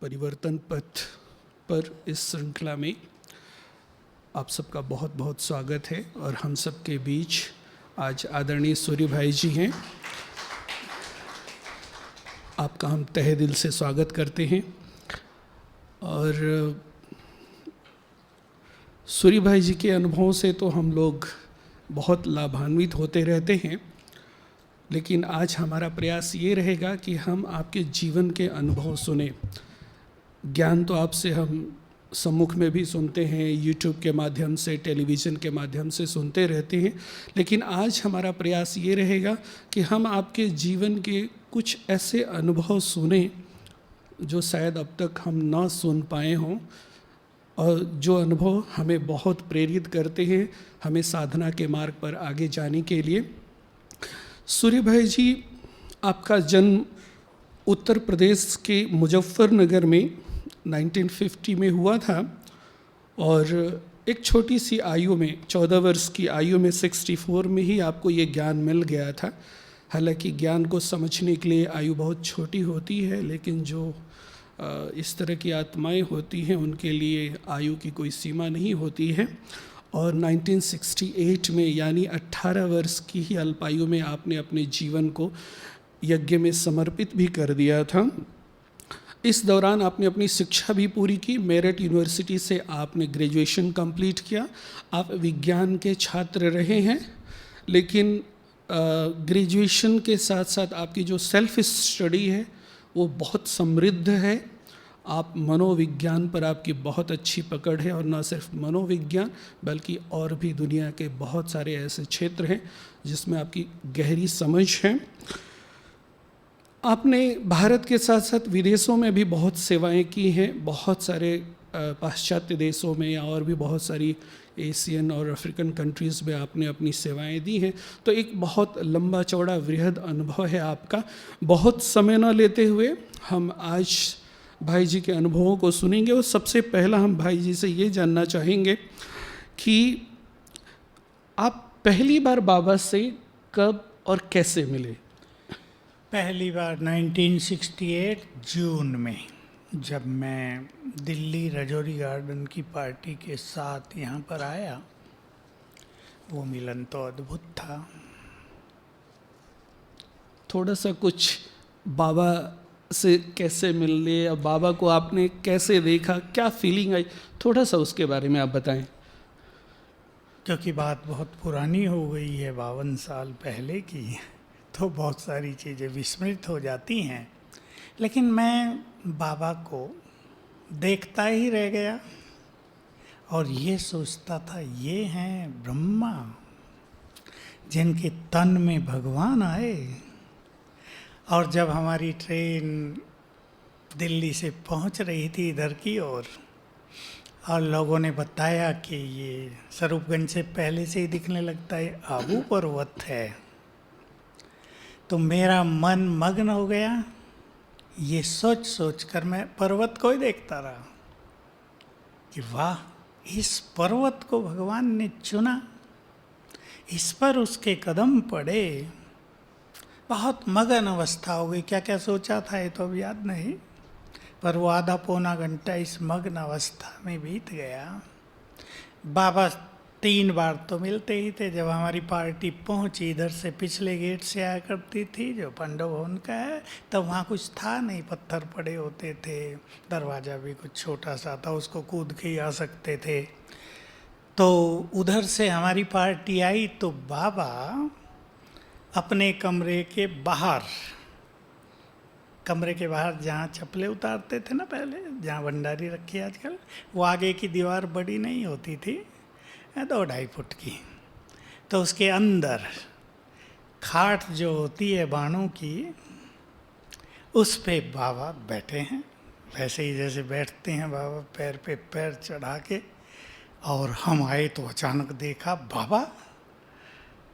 परिवर्तन पथ पर इस श्रृंखला में आप सबका बहुत बहुत स्वागत है। और हम सब के बीच आज आदरणीय सूर्य भाई जी हैं। आपका हम तहे दिल से स्वागत करते हैं। और सूर्य भाई जी के अनुभवों से तो हम लोग बहुत लाभान्वित होते रहते हैं, लेकिन आज हमारा प्रयास ये रहेगा कि हम आपके जीवन के अनुभव सुने। ज्ञान तो आपसे हम सम्मुख में भी सुनते हैं, YouTube के माध्यम से, टेलीविज़न के माध्यम से सुनते रहते हैं, लेकिन आज हमारा प्रयास ये रहेगा कि हम आपके जीवन के कुछ ऐसे अनुभव सुने जो शायद अब तक हम ना सुन पाए हों, और जो अनुभव हमें बहुत प्रेरित करते हैं हमें साधना के मार्ग पर आगे जाने के लिए। सूर्य भाई जी, आपका जन्म उत्तर प्रदेश के मुजफ्फरनगर में 1950 में हुआ था, और एक छोटी सी आयु में, 14 वर्ष की आयु में, 64 में ही आपको ये ज्ञान मिल गया था। हालांकि ज्ञान को समझने के लिए आयु बहुत छोटी होती है, लेकिन जो इस तरह की आत्माएं होती हैं उनके लिए आयु की कोई सीमा नहीं होती है। और 1968 में, यानी 18 वर्ष की ही अल्पायु में, आपने अपने जीवन को यज्ञ में समर्पित भी कर दिया था। इस दौरान आपने अपनी शिक्षा भी पूरी की। मेरिट यूनिवर्सिटी से आपने ग्रेजुएशन कंप्लीट किया। आप विज्ञान के छात्र रहे हैं, लेकिन ग्रेजुएशन के साथ साथ आपकी जो सेल्फ स्टडी है वो बहुत समृद्ध है। आप मनोविज्ञान पर आपकी बहुत अच्छी पकड़ है, और न सिर्फ मनोविज्ञान बल्कि और भी दुनिया के बहुत सारे ऐसे क्षेत्र हैं जिसमें आपकी गहरी समझ है। आपने भारत के साथ साथ विदेशों में भी बहुत सेवाएं की हैं, बहुत सारे पाश्चात्य देशों में या और भी बहुत सारी एशियन और अफ्रीकन कंट्रीज़ में आपने अपनी सेवाएं दी हैं। तो एक बहुत लंबा चौड़ा वृहद अनुभव है आपका। बहुत समय न लेते हुए हम आज भाई जी के अनुभवों को सुनेंगे। और सबसे पहला हम भाई जी से ये जानना चाहेंगे कि आप पहली बार बाबा से कब और कैसे मिले? पहली बार 1968 जून में, जब मैं दिल्ली रजौरी गार्डन की पार्टी के साथ यहाँ पर आया। वो मिलन तो अद्भुत था। थोड़ा सा कुछ बाबा से कैसे मिलने या बाबा को आपने कैसे देखा, क्या फीलिंग आई, थोड़ा सा उसके बारे में आप बताएं। क्योंकि बात बहुत पुरानी हो गई है, 52 साल पहले की, तो बहुत सारी चीज़ें विस्मृत हो जाती हैं। लेकिन मैं बाबा को देखता ही रह गया और ये सोचता था, ये हैं ब्रह्मा जिनके तन में भगवान आए। और जब हमारी ट्रेन दिल्ली से पहुंच रही थी इधर की ओर, और लोगों ने बताया कि ये स्वरूपगंज से पहले से ही दिखने लगता है, आबू पर्वत है, तो मेरा मन मग्न हो गया। ये सोच सोच कर मैं पर्वत को ही देखता रहा कि वाह, इस पर्वत को भगवान ने चुना, इस पर उसके कदम पड़े। बहुत मगन अवस्था हो गई। क्या क्या सोचा था ये तो अब याद नहीं, पर वो आधा पौना घंटा इस मग्न अवस्था में बीत गया। बाबा 3 बार तो मिलते ही थे। जब हमारी पार्टी पहुंची, इधर से पिछले गेट से आया करती थी जो पांडव भवन का है, तब वहाँ कुछ था नहीं, पत्थर पड़े होते थे, दरवाज़ा भी कुछ छोटा सा था, उसको कूद के ही आ सकते थे। तो उधर से हमारी पार्टी आई तो बाबा अपने कमरे के बाहर जहाँ चप्पलें उतारते थे ना पहले, जहाँ भंडारी रखी आजकल, वो आगे की दीवार बड़ी नहीं होती थी, 2-2.5 फुट की, तो उसके अंदर खाट जो होती है बाणों की, उस पे बाबा बैठे हैं, वैसे ही जैसे बैठते हैं बाबा, पैर पे पैर चढ़ा के। और हम आए तो अचानक देखा बाबा।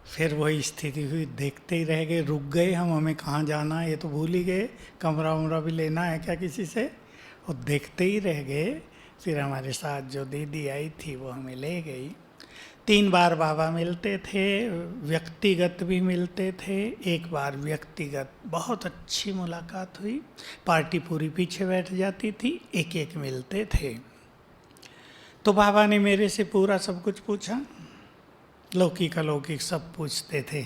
फिर वही स्थिति हुई, देखते ही रह गए, रुक गए हम, हमें कहाँ जाना है ये तो भूल ही गए, कमरा उमरा भी लेना है क्या किसी से, और देखते ही रह गए। फिर हमारे साथ जो दीदी आई थी वो हमें ले गई। 3 बार बाबा मिलते थे, व्यक्तिगत भी मिलते थे। एक बार व्यक्तिगत बहुत अच्छी मुलाकात हुई, पार्टी पूरी पीछे बैठ जाती थी, एक एक मिलते थे। तो बाबा ने मेरे से पूरा सब कुछ पूछा, लौकिक अलौकिक सब पूछते थे,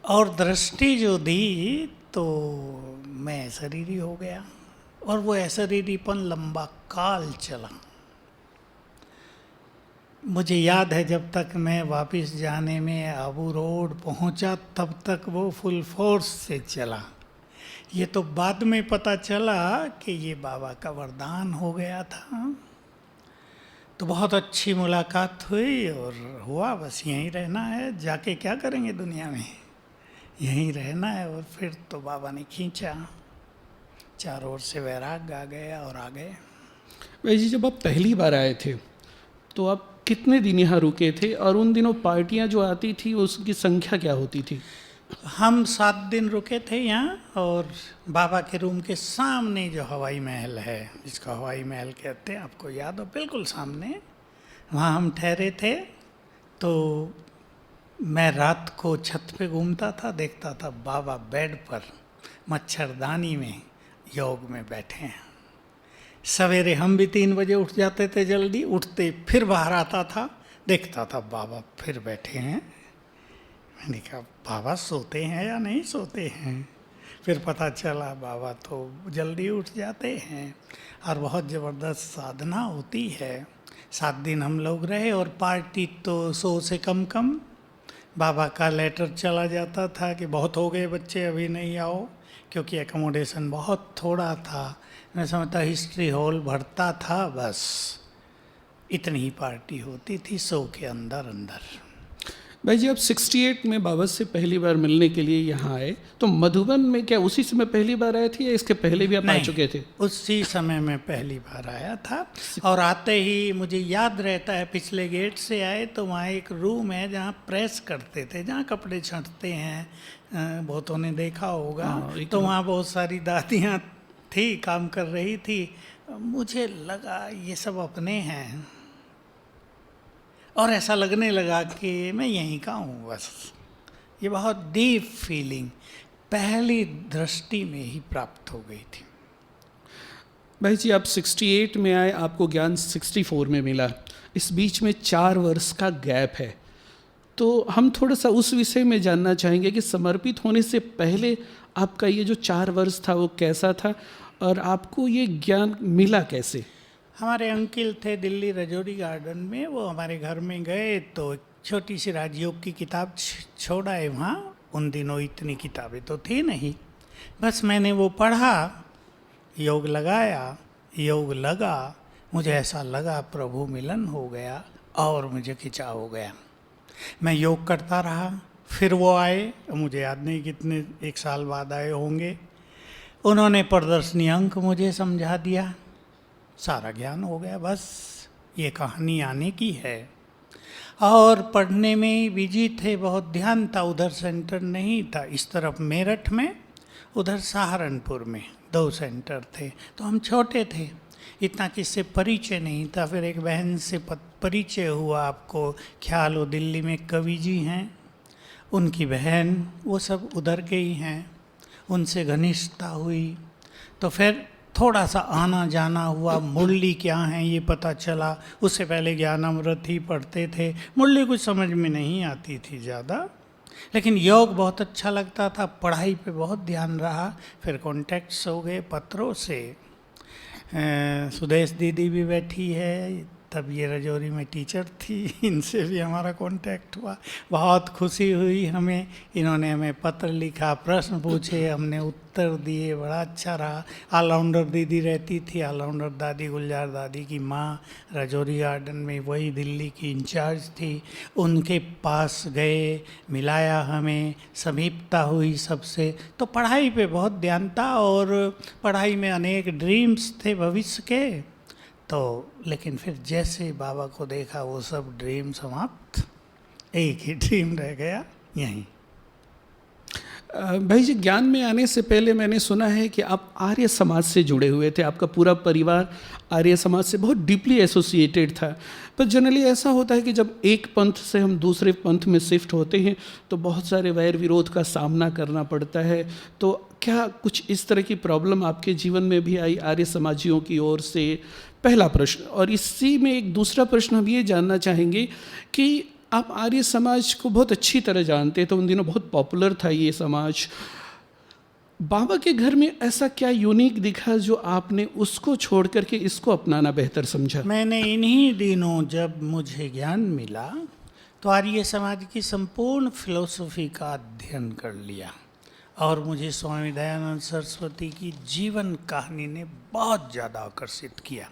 और दृष्टि जो दी तो मैं अशरीरी हो गया, और वो अशरीरीपन लंबा काल चला। मुझे याद है जब तक मैं वापस जाने में आबू रोड पहुंचा तब तक वो फुल फोर्स से चला। ये तो बाद में पता चला कि ये बाबा का वरदान हो गया था। तो बहुत अच्छी मुलाकात हुई और हुआ बस यहीं रहना है, जाके क्या करेंगे दुनिया में, यहीं रहना है। और फिर तो बाबा ने खींचा, चारों ओर से वैराग आ गया और आ गए। भाई जी, जब आप पहली बार आए थे तो आप कितने दिन यहाँ रुके थे, और उन दिनों पार्टियाँ जो आती थी उसकी संख्या क्या होती थी? हम 7 दिन रुके थे यहाँ, और बाबा के रूम के सामने जो हवाई महल है, जिसको हवाई महल कहते हैं, आपको याद हो, बिल्कुल सामने, वहाँ हम ठहरे थे। तो मैं रात को छत पे घूमता था, देखता था बाबा बेड पर मच्छरदानी में योग में बैठे हैं। सवेरे हम भी 3 बजे उठ जाते थे, जल्दी उठते फिर बाहर आता था, देखता था बाबा फिर बैठे हैं। मैंने कहा बाबा सोते हैं या नहीं सोते हैं? फिर पता चला बाबा तो जल्दी उठ जाते हैं, और बहुत ज़बरदस्त साधना होती है। 7 दिन हम लोग रहे, और पार्टी तो 100 से कम। बाबा का लेटर चला जाता था कि बहुत हो गए बच्चे, अभी नहीं आओ, क्योंकि एकोमोडेशन बहुत थोड़ा था। मैं समझता हिस्ट्री हॉल भरता था, बस इतनी ही पार्टी होती थी 100 के अंदर। भाई जी, आप 68 में बाबा से पहली बार मिलने के लिए यहाँ आए, तो मधुबन में क्या उसी समय पहली बार आए थे या इसके पहले भी आप आ चुके थे? उसी समय में पहली बार आया था, और आते ही मुझे याद रहता है, पिछले गेट से आए तो वहाँ एक रूम है जहाँ प्रेस करते थे, जहाँ कपड़े छँटते हैं, बहुतों ने देखा होगा। तो वहाँ बहुत सारी दादियाँ थी, काम कर रही थी। मुझे लगा ये सब अपने हैं, और ऐसा लगने लगा कि मैं यहीं का हूँ बस। ये बहुत डीप फीलिंग पहली दृष्टि में ही प्राप्त हो गई थी। भाई जी, आप 68 में आए, आपको ज्ञान 64 में मिला, इस बीच में 4 वर्ष का गैप है। तो हम थोड़ा सा उस विषय में जानना चाहेंगे कि समर्पित होने से पहले आपका ये जो 4 वर्ष था वो कैसा था, और आपको ये ज्ञान मिला कैसे? हमारे अंकल थे दिल्ली रजौरी गार्डन में, वो हमारे घर में गए तो एक छोटी सी राजयोग की किताब छोड़ आए वहाँ। उन दिनों इतनी किताबें तो थी नहीं, बस मैंने वो पढ़ा, योग लगाया, योग लगा, मुझे ऐसा लगा प्रभु मिलन हो गया, और मुझे खिंचाव हो गया। मैं योग करता रहा, फिर वो आए, मुझे याद नहीं कितने 1 साल बाद आए होंगे। उन्होंने प्रदर्शनी अंक मुझे समझा दिया, सारा ज्ञान हो गया। बस ये कहानी आने की है, और पढ़ने में बिजी थे, बहुत ध्यान था। उधर सेंटर नहीं था, इस तरफ मेरठ में, उधर सहारनपुर में 2 सेंटर थे। तो हम छोटे थे, इतना किससे परिचय नहीं था। फिर एक बहन से परिचय हुआ, आपको ख्याल हो, दिल्ली में कवि जी हैं, उनकी बहन, वो सब उधर के ही हैं, उनसे घनिष्ठता हुई। तो फिर थोड़ा सा आना जाना हुआ, मुरली क्या है ये पता चला। उससे पहले ज्ञानामृत ही पढ़ते थे, मुरली कुछ समझ में नहीं आती थी ज़्यादा, लेकिन योग बहुत अच्छा लगता था, पढ़ाई पे बहुत ध्यान रहा। फिर कॉन्टैक्ट्स हो गए पत्रों से। सुदेश दीदी भी बैठी है, तब ये रजौरी में टीचर थी, इनसे भी हमारा कांटेक्ट हुआ। बहुत खुशी हुई हमें, इन्होंने हमें पत्र लिखा, प्रश्न पूछे, हमने उत्तर दिए, बड़ा अच्छा रहा। ऑलराउंडर दीदी रहती थी, ऑलराउंडर दादी गुलजार दादी की माँ, रजौरी गार्डन में, वही दिल्ली की इंचार्ज थी। उनके पास गए, मिलाया हमें, समीपता हुई सबसे। तो पढ़ाई पे बहुत ध्यान था, और पढ़ाई में अनेक ड्रीम्स थे भविष्य के। तो लेकिन फिर जैसे बाबा को देखा, वो सब ड्रीम समाप्त, एक ही ड्रीम रह गया यहीं। भाई जी, ज्ञान में आने से पहले मैंने सुना है कि आप आर्य समाज से जुड़े हुए थे, आपका पूरा परिवार आर्य समाज से बहुत डीपली एसोसिएटेड था। पर जनरली ऐसा होता है कि जब एक पंथ से हम दूसरे पंथ में शिफ्ट होते हैं तो बहुत सारे वैर विरोध का सामना करना पड़ता है। तो क्या कुछ इस तरह की प्रॉब्लम आपके जीवन में भी आई आर्य समाजियों की ओर से? पहला प्रश्न। और इसी में एक दूसरा प्रश्न हम ये जानना चाहेंगे कि आप आर्य समाज को बहुत अच्छी तरह जानते थे, उन दिनों बहुत पॉपुलर था ये समाज। बाबा के घर में ऐसा क्या यूनिक दिखा जो आपने उसको छोड़ करके इसको अपनाना बेहतर समझा? मैंने इन्हीं दिनों जब मुझे ज्ञान मिला तो आर्य समाज की संपूर्ण फिलोसफी का अध्ययन कर लिया और मुझे स्वामी दयानंद सरस्वती की जीवन कहानी ने बहुत ज़्यादा आकर्षित किया।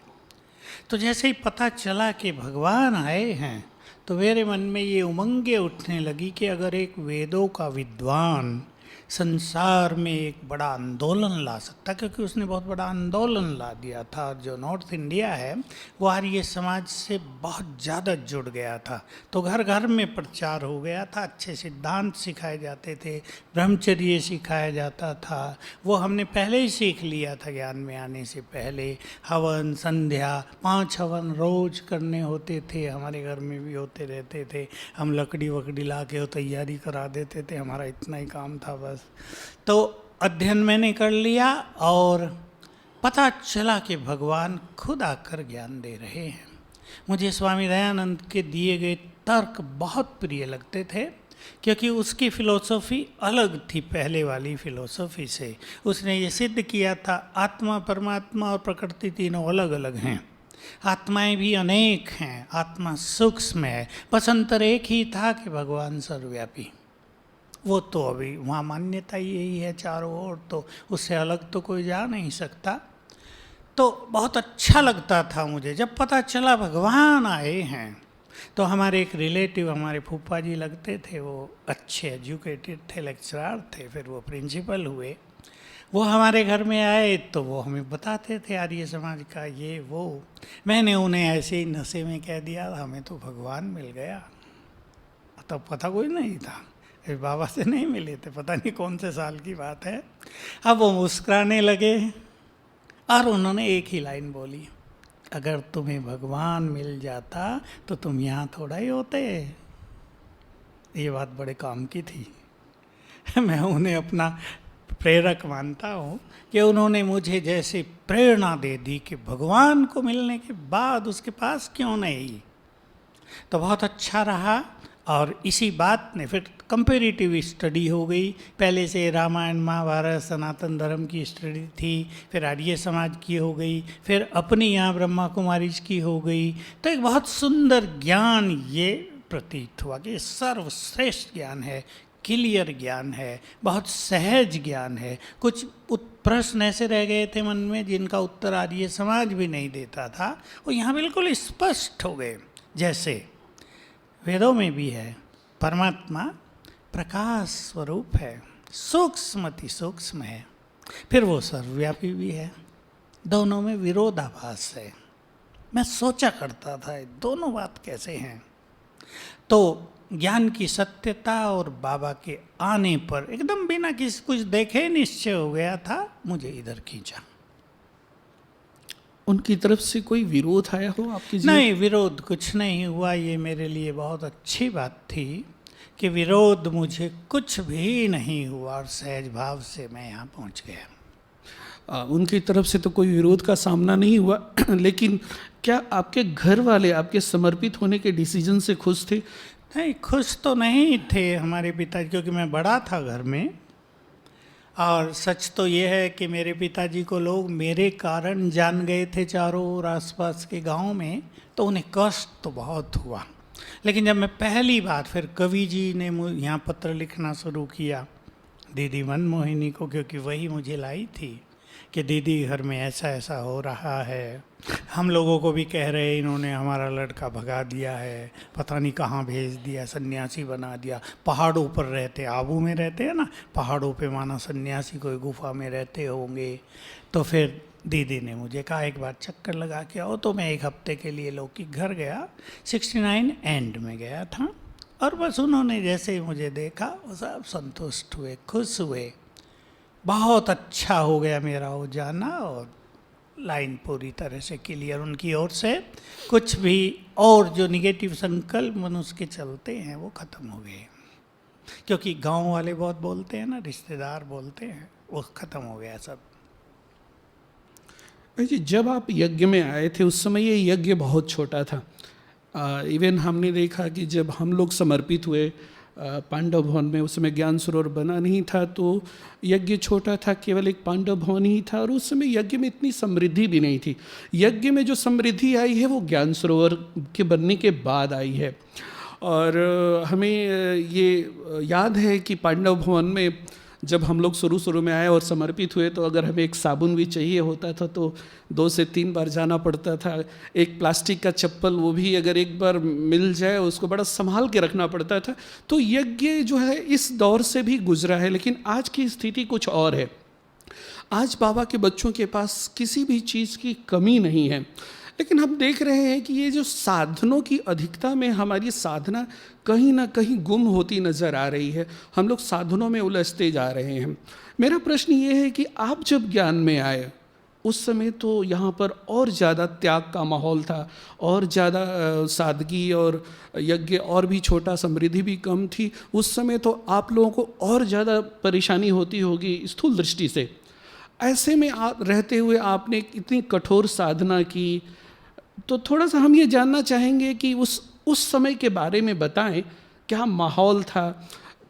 तो जैसे ही पता चला कि भगवान आए हैं तो मेरे मन में ये उमंगें उठने लगी कि अगर एक वेदों का विद्वान संसार में एक बड़ा आंदोलन ला सकता, क्योंकि उसने बहुत बड़ा आंदोलन ला दिया था। जो नॉर्थ इंडिया है वो आर्य समाज से बहुत ज़्यादा जुड़ गया था, तो घर घर में प्रचार हो गया था, अच्छे सिद्धांत सिखाए जाते थे, ब्रह्मचर्य सिखाया जाता था। वो हमने पहले ही सीख लिया था ज्ञान में आने से पहले। हवन संध्या 5 हवन रोज करने होते थे, हमारे घर में भी होते रहते थे। हम लकड़ी वकड़ी ला के वो तैयारी करा देते थे, हमारा इतना ही काम था बस। तो अध्ययन मैंने कर लिया और पता चला कि भगवान खुद आकर ज्ञान दे रहे हैं। मुझे स्वामी दयानंद के दिए गए तर्क बहुत प्रिय लगते थे, क्योंकि उसकी फिलॉसफी अलग थी पहले वाली फिलॉसफी से। उसने ये सिद्ध किया था आत्मा परमात्मा और प्रकृति तीनों अलग अलग हैं, आत्माएं भी अनेक हैं, आत्मा सूक्ष्म है, बस अंतर एक ही था कि भगवान सर्वव्यापी। वो तो अभी वहाँ मान्यता यही है चारों ओर, तो उससे अलग तो कोई जा नहीं सकता। तो बहुत अच्छा लगता था मुझे जब पता चला भगवान आए हैं। तो हमारे एक रिलेटिव, हमारे फूफा जी लगते थे, वो अच्छे एजुकेटेड थे, लेक्चरर थे, फिर वो प्रिंसिपल हुए। वो हमारे घर में आए तो वो हमें बताते थे आर्य समाज का ये वो। मैंने उन्हें ऐसे ही नशे में कह दिया हमें तो भगवान मिल गया। तब पता कोई नहीं था, बाबा से नहीं मिले थे, पता नहीं कौन से साल की बात है। अब वो मुस्कुराने लगे और उन्होंने एक ही लाइन बोली, अगर तुम्हें भगवान मिल जाता तो तुम यहाँ थोड़ा ही होते। ये बात बड़े काम की थी। मैं उन्हें अपना प्रेरक मानता हूँ कि उन्होंने मुझे जैसे प्रेरणा दे दी कि भगवान को मिलने के बाद उसके पास क्यों नहीं। तो बहुत अच्छा रहा। और इसी बात ने फिर कंपेरेटिव स्टडी हो गई। पहले से रामायण महाभारत सनातन धर्म की स्टडी थी, फिर आर्य समाज की हो गई, फिर अपनी यहाँ ब्रह्मा कुमारी की हो गई। तो एक बहुत सुंदर ज्ञान ये प्रतीत हुआ कि सर्वश्रेष्ठ ज्ञान है, क्लियर ज्ञान है, बहुत सहज ज्ञान है। कुछ प्रश्न ऐसे रह गए थे मन में जिनका उत्तर आर्य समाज भी नहीं देता था, वो यहाँ बिल्कुल स्पष्ट हो गए। जैसे वेदों में भी है परमात्मा प्रकाश स्वरूप है, सूक्ष्म अति सूक्ष्म है, फिर वो सर्वव्यापी भी है। दोनों में विरोधाभास है। मैं सोचा करता था दोनों बात कैसे हैं। तो ज्ञान की सत्यता और बाबा के आने पर एकदम बिना किसी कुछ देखे निश्चय हो गया था, मुझे इधर खींचा। उनकी तरफ से कोई विरोध आया हो आपकी जीवन? नहीं, विरोध कुछ नहीं हुआ। ये मेरे लिए बहुत अच्छी बात थी कि विरोध मुझे कुछ भी नहीं हुआ और सहज भाव से मैं यहाँ पहुँच गया। उनकी तरफ से तो कोई विरोध का सामना नहीं हुआ लेकिन क्या आपके घर वाले आपके समर्पित होने के डिसीजन से खुश थे? नहीं, खुश तो नहीं थे हमारे पिताजी, क्योंकि मैं बड़ा था घर में। और सच तो ये है कि मेरे पिताजी को लोग मेरे कारण जान गए थे चारों ओर आसपास के गांव में, तो उन्हें कष्ट तो बहुत हुआ। लेकिन जब मैं पहली बार फिर कवि जी ने यहाँ पत्र लिखना शुरू किया दीदी मनमोहिनी को, क्योंकि वही मुझे लाई थी कि दीदी घर में ऐसा ऐसा हो रहा है, हम लोगों को भी कह रहे इन्होंने हमारा लड़का भगा दिया है, पता नहीं कहाँ भेज दिया, सन्यासी बना दिया। पहाड़ों पर रहते, आबू में रहते हैं ना, पहाड़ों पे माना सन्यासी कोई गुफा में रहते होंगे। तो फिर दीदी ने मुझे कहा एक बार चक्कर लगा के आओ। तो मैं 1 हफ्ते के लिए लौकिक घर गया, 69 एंड में गया था और बस उन्होंने जैसे ही मुझे देखा वो सब संतुष्ट हुए, खुश हुए। बहुत अच्छा हो गया मेरा वो जाना, और लाइन पूरी तरह से क्लियर उनकी ओर से। कुछ भी और जो निगेटिव संकल्प मनुष्य के चलते हैं वो खत्म हो गए, क्योंकि गांव वाले बहुत बोलते हैं ना, रिश्तेदार बोलते हैं, वो खत्म हो गया सब। भाई जी, जब आप यज्ञ में आए थे उस समय ये यज्ञ बहुत छोटा था। इवन हमने देखा कि जब हम लोग समर्पित हुए पांडव भवन में, उस समय ज्ञान सरोवर बना नहीं था, तो यज्ञ छोटा था, केवल एक पांडव भवन ही था, और उस समय यज्ञ में इतनी समृद्धि भी नहीं थी। यज्ञ में जो समृद्धि आई है वो ज्ञान सरोवर के बनने के बाद आई है। और हमें ये याद है कि पांडव भवन में जब हम लोग शुरू में आए और समर्पित हुए, तो अगर हमें एक साबुन भी चाहिए होता था तो 2 से 3 बार जाना पड़ता था। एक प्लास्टिक का चप्पल, वो भी अगर एक बार मिल जाए उसको बड़ा संभाल के रखना पड़ता था। तो यज्ञ जो है इस दौर से भी गुजरा है, लेकिन आज की स्थिति कुछ और है। आज बाबा के बच्चों के पास किसी भी चीज़ की कमी नहीं है, लेकिन हम देख रहे हैं कि ये जो साधनों की अधिकता में हमारी साधना कहीं ना कहीं गुम होती नज़र आ रही है। हम लोग साधनों में उलझते जा रहे हैं। मेरा प्रश्न ये है कि आप जब ज्ञान में आए उस समय तो यहाँ पर और ज़्यादा त्याग का माहौल था, और ज़्यादा सादगी, और यज्ञ और भी छोटा, समृद्धि भी कम थी। उस समय तो आप लोगों को और ज़्यादा परेशानी होती होगी स्थूल दृष्टि से। ऐसे में आप रहते हुए आपने इतनी कठोर साधना की, तो थोड़ा सा हम ये जानना चाहेंगे कि उस समय के बारे में बताएं, क्या माहौल था,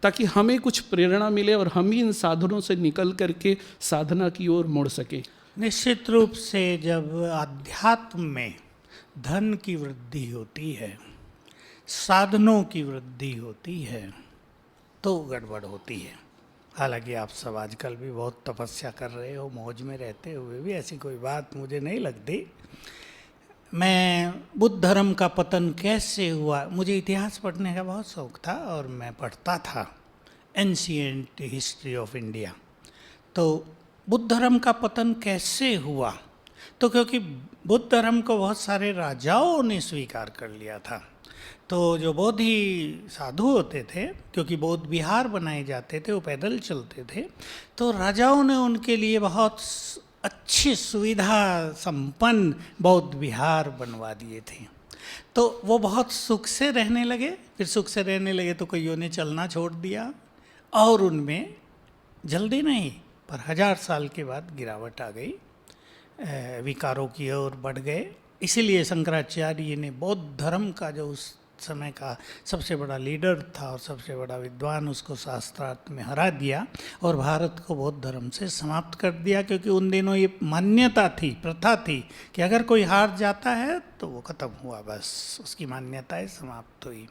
ताकि हमें कुछ प्रेरणा मिले और हम भी इन साधनों से निकल करके साधना की ओर मुड़ सकें। निश्चित रूप से जब अध्यात्म में धन की वृद्धि होती है, साधनों की वृद्धि होती है, तो गड़बड़ होती है। हालांकि आप सब आजकल भी बहुत तपस्या कर रहे हो, मौज में रहते हुए भी ऐसी कोई बात मुझे नहीं लगती। मैं बुद्ध धर्म का पतन कैसे हुआ, मुझे इतिहास पढ़ने का बहुत शौक़ था, और मैं पढ़ता था एंशिएंट हिस्ट्री ऑफ इंडिया। तो बुद्ध धर्म का पतन कैसे हुआ, तो क्योंकि बुद्ध धर्म को बहुत सारे राजाओं ने स्वीकार कर लिया था। तो जो बोधि साधु होते थे, क्योंकि बौद्ध विहार बनाए जाते थे, वो पैदल चलते थे, तो राजाओं ने उनके लिए बहुत अच्छी सुविधा संपन्न बौद्ध विहार बनवा दिए थे। तो वो बहुत सुख से रहने लगे। फिर सुख से रहने लगे तो कईयों ने चलना छोड़ दिया, और उनमें जल्दी नहीं पर 1000 साल के बाद गिरावट आ गई, विकारों की ओर बढ़ गए। इसीलिए शंकराचार्य ने बौद्ध धर्म का जो उस समय का सबसे बड़ा लीडर था और सबसे बड़ा विद्वान, उसको शास्त्रार्थ में हरा दिया और भारत को बौद्ध धर्म से समाप्त कर दिया। क्योंकि उन दिनों ये मान्यता थी, प्रथा थी कि अगर कोई हार जाता है तो वो खत्म हुआ, बस उसकी मान्यताएं समाप्त हुई।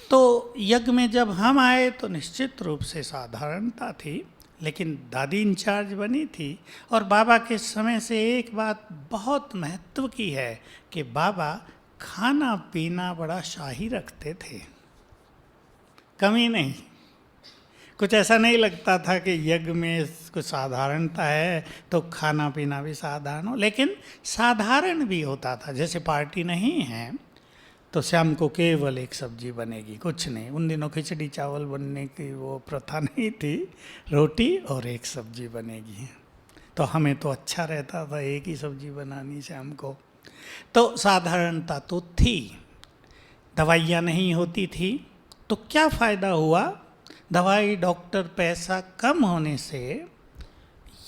तो यज्ञ में जब हम आए तो निश्चित रूप से साधारणता थी, लेकिन दादी इंचार्ज बनी थी। और बाबा के समय से एक बात बहुत महत्व की है कि बाबा खाना पीना बड़ा शाही रखते थे, कमी नहीं। कुछ ऐसा नहीं लगता था कि यज्ञ में कुछ साधारणता है तो खाना पीना भी साधारण हो, लेकिन साधारण भी होता था। जैसे पार्टी नहीं है तो शाम को केवल एक सब्जी बनेगी, कुछ नहीं। उन दिनों खिचड़ी चावल बनने की वो प्रथा नहीं थी, रोटी और एक सब्जी बनेगी। तो हमें तो अच्छा रहता था एक ही सब्जी बनानी शाम को। तो साधारणता तो थी, दवाइयाँ नहीं होती थी, तो क्या फ़ायदा हुआ? दवाई, डॉक्टर, पैसा कम होने से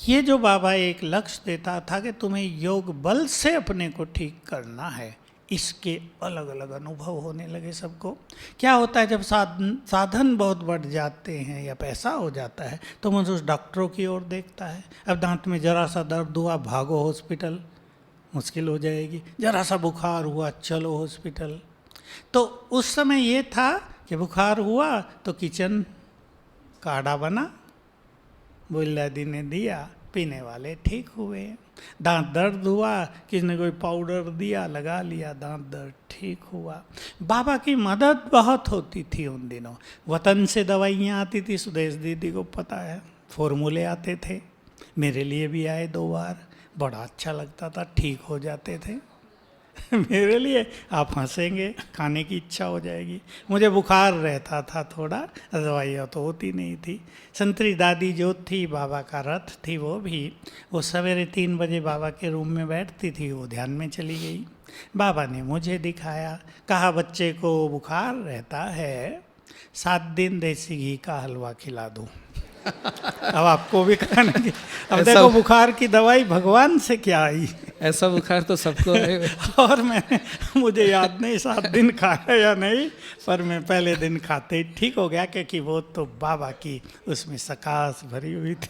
ये जो बाबा एक लक्ष्य देता था कि तुम्हें योग बल से अपने को ठीक करना है, इसके अलग अलग अनुभव होने लगे सबको। क्या होता है जब साधन बहुत बढ़ जाते हैं या पैसा हो जाता है तो मनुष्य डॉक्टरों की ओर देखता है। अब दांत में जरा सा दर्द हुआ, भागो हॉस्पिटल, मुश्किल हो जाएगी। जरा सा बुखार हुआ, चलो हॉस्पिटल। तो उस समय ये था कि बुखार हुआ तो किचन काढ़ा बना, बुल्लादी ने दिया, पीने वाले ठीक हुए। दांत दर्द हुआ, किसी ने कोई पाउडर दिया, लगा लिया, दांत दर्द ठीक हुआ। बाबा की मदद बहुत होती थी उन दिनों। वतन से दवाइयाँ आती थी, सुदेश दीदी को पता है, फॉर्मूले आते थे, मेरे लिए भी आए 2 बार, बड़ा अच्छा लगता था, ठीक हो जाते थे। मेरे लिए आप हंसेंगे, खाने की इच्छा हो जाएगी। मुझे बुखार रहता था थोड़ा, दवाइयाँ तो होती नहीं थी। संतरी दादी जो थी, बाबा का रथ थी वो सवेरे 3 बजे बाबा के रूम में बैठती थी, वो ध्यान में चली गई। बाबा ने मुझे दिखाया, कहा बच्चे को बुखार रहता है, 7 दिन देसी घी का हलवा खिला दूँ। अब आपको भी खाने की, अब ऐसा- देखो बुखार की दवाई भगवान से क्या आई। ऐसा बुखार तो सबको है। और मैंने, मुझे याद नहीं 7 दिन खाया या नहीं, पर मैं पहले दिन खाते ही ठीक हो गया, क्योंकि वो तो बाबा की उसमें सकाश भरी हुई थी।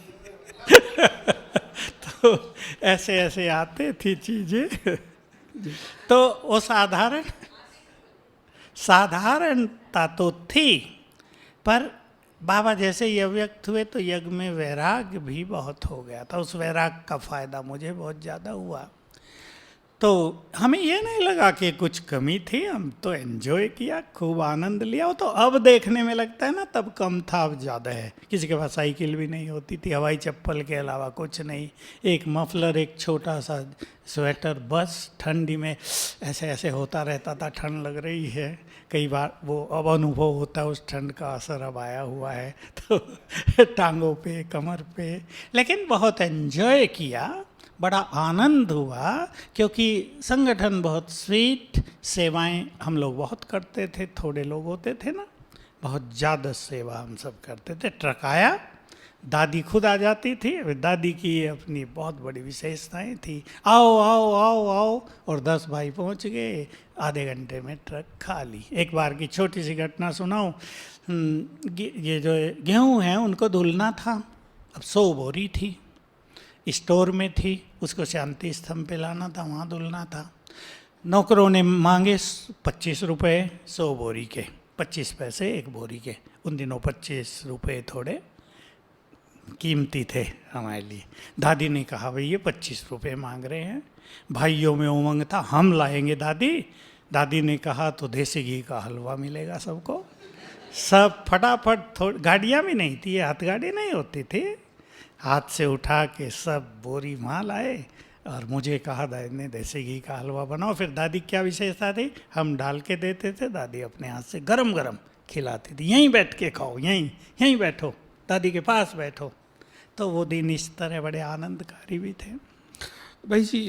तो ऐसे ऐसे आते थी चीजें। तो वो साधारणता तो थी, पर बाबा जैसे ही अव्यक्त हुए तो यज्ञ में वैराग्य भी बहुत हो गया था। उस वैराग्य का फायदा मुझे बहुत ज़्यादा हुआ। तो हमें ये नहीं लगा कि कुछ कमी थी, हम तो एंजॉय किया, खूब आनंद लिया। वो तो अब देखने में लगता है ना, तब कम था, अब ज़्यादा है। किसी के पास साइकिल भी नहीं होती थी, हवाई चप्पल के अलावा कुछ नहीं, एक मफलर, एक छोटा सा स्वेटर, बस ठंडी में ऐसे ऐसे होता रहता था, ठंड लग रही है। कई बार वो अब अनुभव होता है, उस ठंड का असर अब आया हुआ है, तो टांगों पे, कमर पे, लेकिन बहुत एंजॉय किया, बड़ा आनंद हुआ, क्योंकि संगठन बहुत स्वीट, सेवाएं हम लोग बहुत करते थे, थोड़े लोग होते थे ना, बहुत ज़्यादा सेवा हम सब करते थे। ट्रक आया, दादी खुद आ जाती थी, दादी की अपनी बहुत बड़ी विशेषताएं थी, आओ आओ आओ आओ, और 10 भाई पहुंच गए, आधे घंटे में ट्रक खाली। एक बार की छोटी सी घटना सुनाऊं, ये जो गेहूं है उनको धुलना था, अब 100 बोरी थी, स्टोर में थी, उसको शांति स्तंभ पे लाना था, वहाँ धुलना था। नौकरों ने मांगे 25 रुपये 100 बोरी के, 25 पैसे एक बोरी के। उन दिनों 25 रुपये थोड़े कीमती थे हमारे लिए। दादी ने कहा भाई ये 25 रुपये मांग रहे हैं। भाइयों में उमंग था, हम लाएंगे दादी। दादी ने कहा तो देसी घी का हलवा मिलेगा सबको। सब फटाफट, गाड़ियाँ भी नहीं थी, हाथ गाड़ी नहीं होती थी, हाथ से उठा के सब बोरी माल आए, और मुझे कहा दादी ने देसी घी का हलवा बनाओ। फिर दादी क्या विशेषता थी, हम डाल के देते थे, दादी अपने हाथ से गरम गरम खिलाती थी, यहीं बैठ के खाओ, यहीं बैठो, दादी के पास बैठो। तो वो दिन इस तरह बड़े आनंदकारी भी थे। भाई जी,